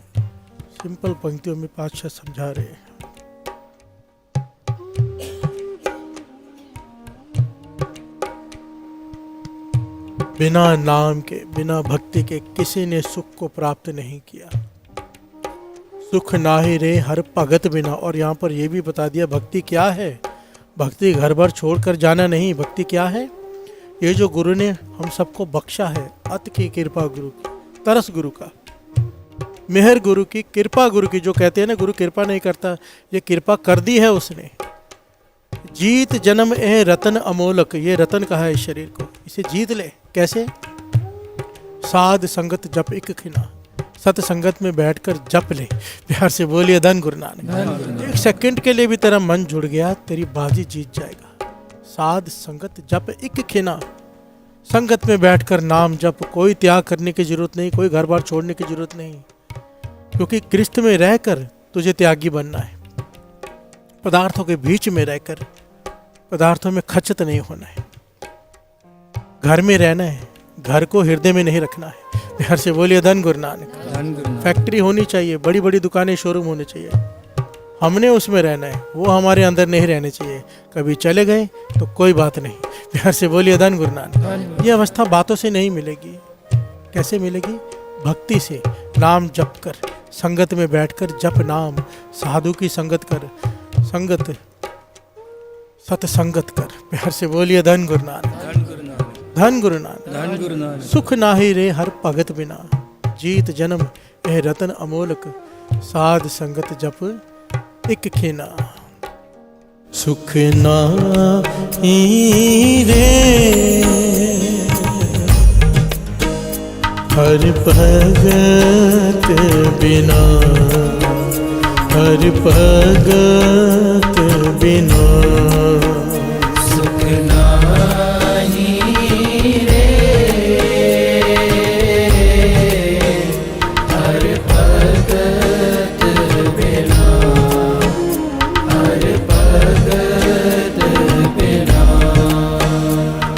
सिंपल पंक्तियों में पातशाह समझा रहे हैं। बिना नाम के, बिना भक्ति के किसी ने सुख को प्राप्त नहीं किया। सुख नाहि रे हर भगत बिना। और यहाँ पर यह भी बता दिया भक्ति क्या है। भक्ति घर भर छोड़कर जाना नहीं। भक्ति क्या है? ये जो गुरु ने हम सबको बख्शा है, अत की कृपा गुरु की, तरस गुरु का, मेहर गुरु की, कृपा गुरु की। जो कहते हैं ना गुरु कृपा नहीं करता, ये कृपा कर दी है उसने। जीत जन्म ए रतन अमोलक, ये रतन कहा है इस शरीर को, इसे जीत ले। कैसे? साध संगत जप एक खिना, सत संगत में बैठकर जप ले। प्यार से बोलिए धन गुरु नानक। एक सेकंड के लिए भी तेरा मन जुड़ गया, तेरी बाजी जीत जाएगा। साध संगत जप एक खिना, संगत में बैठकर नाम जप। कोई त्याग करने की जरूरत नहीं, कोई घर बार छोड़ने की जरूरत नहीं, क्योंकि कृष्ण में रहकर तुझे त्यागी बनना है। पदार्थों के बीच में रहकर पदार्थों में खचित नहीं होना है। घर में रहना है, घर को हृदय में नहीं रखना है। प्यार से बोलिए धन गुरु नानक। धन गुरु नानक। फैक्ट्री होनी चाहिए, बड़ी बड़ी दुकानें, शोरूम होने चाहिए, हमने उसमें रहना है, वो हमारे अंदर नहीं रहने चाहिए। कभी चले गए तो कोई बात नहीं। प्यार से बोलिए धन गुरु नानक। ये अवस्था बातों से नहीं मिलेगी। कैसे मिलेगी? भक्ति से, नाम जप कर, संगत में बैठकर जप नाम, साधु की संगत कर, संगत सत्संगत कर। प्यार से बोलिए धन गुरु नानक। धन गुरु नानक। धन गुरु नानक। धन गुरु नानक। सुख नाहि रे हर भगत बिना, जीत जन्म एह रतन अमोलक, साध संगत जप एक खिना। सुख नाहि रे हर भगत बिना, हर भगत बिना। सुख नाहि रे हर भगत बिना, हर भगत बिना।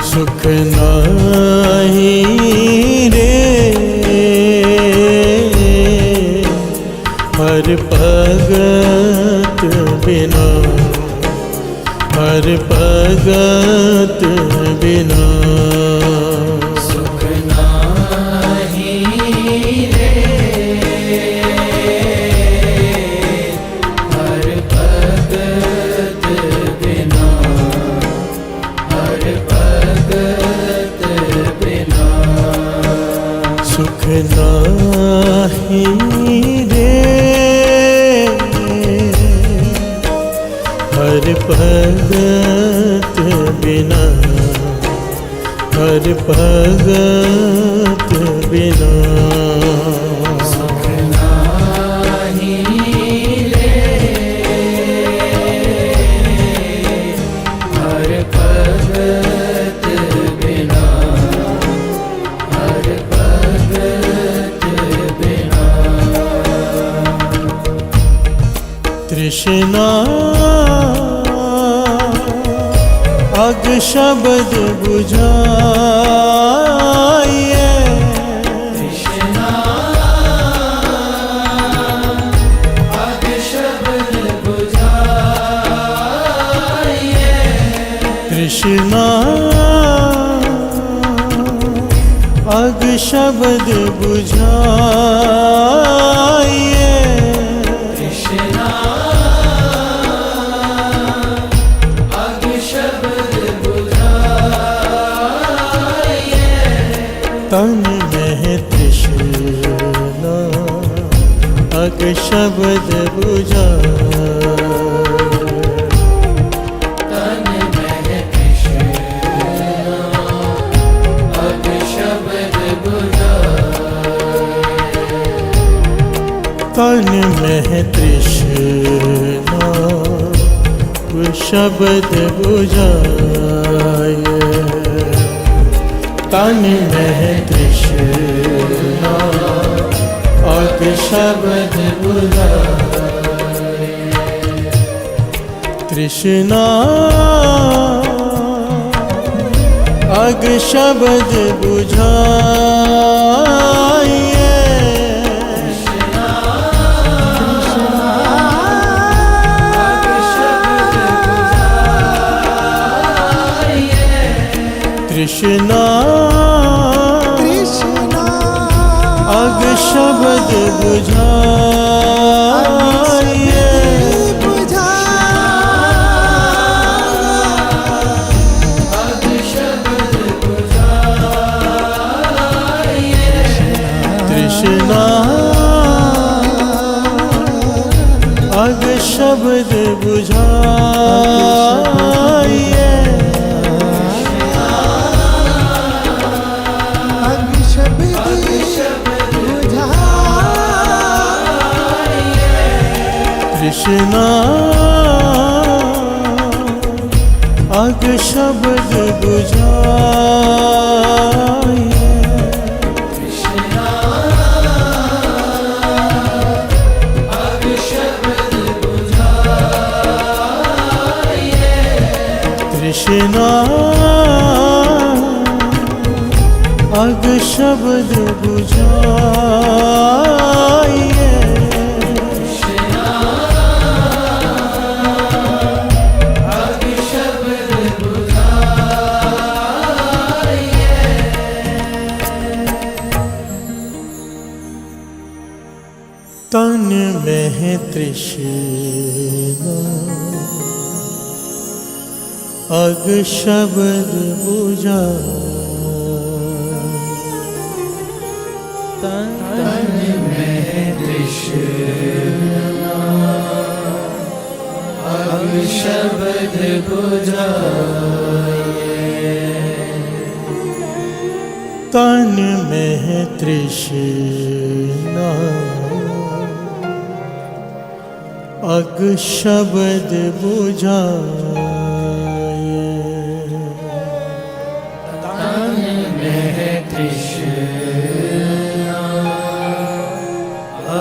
सुख नाहि रे हर भगत बिना, हर भगत बिना। सुख नाहि रे हर भगत बिना, हर भगत बिना। सुख नाहि रे हर भगत बिना, हर भगत बिना। सुख नाहि रे हर भगत बिना, हर भगत बिना। तृष्णा अग शब्द बुझाइए, तृष्णा अग शब्द बुझाइए, तृष्णा अग शब्द बुझाइए। तृष्णा तन में कृष्ण अब शब्द बुझाए। तन में तृष्णा वो शब्द बुझाए। तन में तृष्णा और शब्द बुझाए। तृष्णा अग शब्द बुझाए। कृष्णा कृष्णा अग शब्द बुझाए। बुझा अब शब्द बुझाए। कृष्णा अग शब्द बुझाए। कृष्णा अग शब्द बुझाए। कृष्णा अब शब्द बुझाए। कृष्णा अग शब्द बुझाए। तन में तृष्णा अग शब्द बुझाए। तन में तृष्णा अब शब्द बुझाए। तन में तृष्णा अग शब्द बुझाए। तन में तृष्णा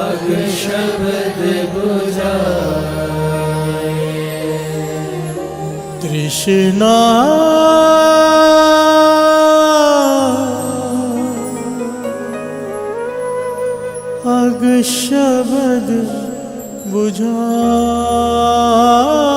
अब शब्द बुझाए। तृष्णा अग शब्द बुझाए।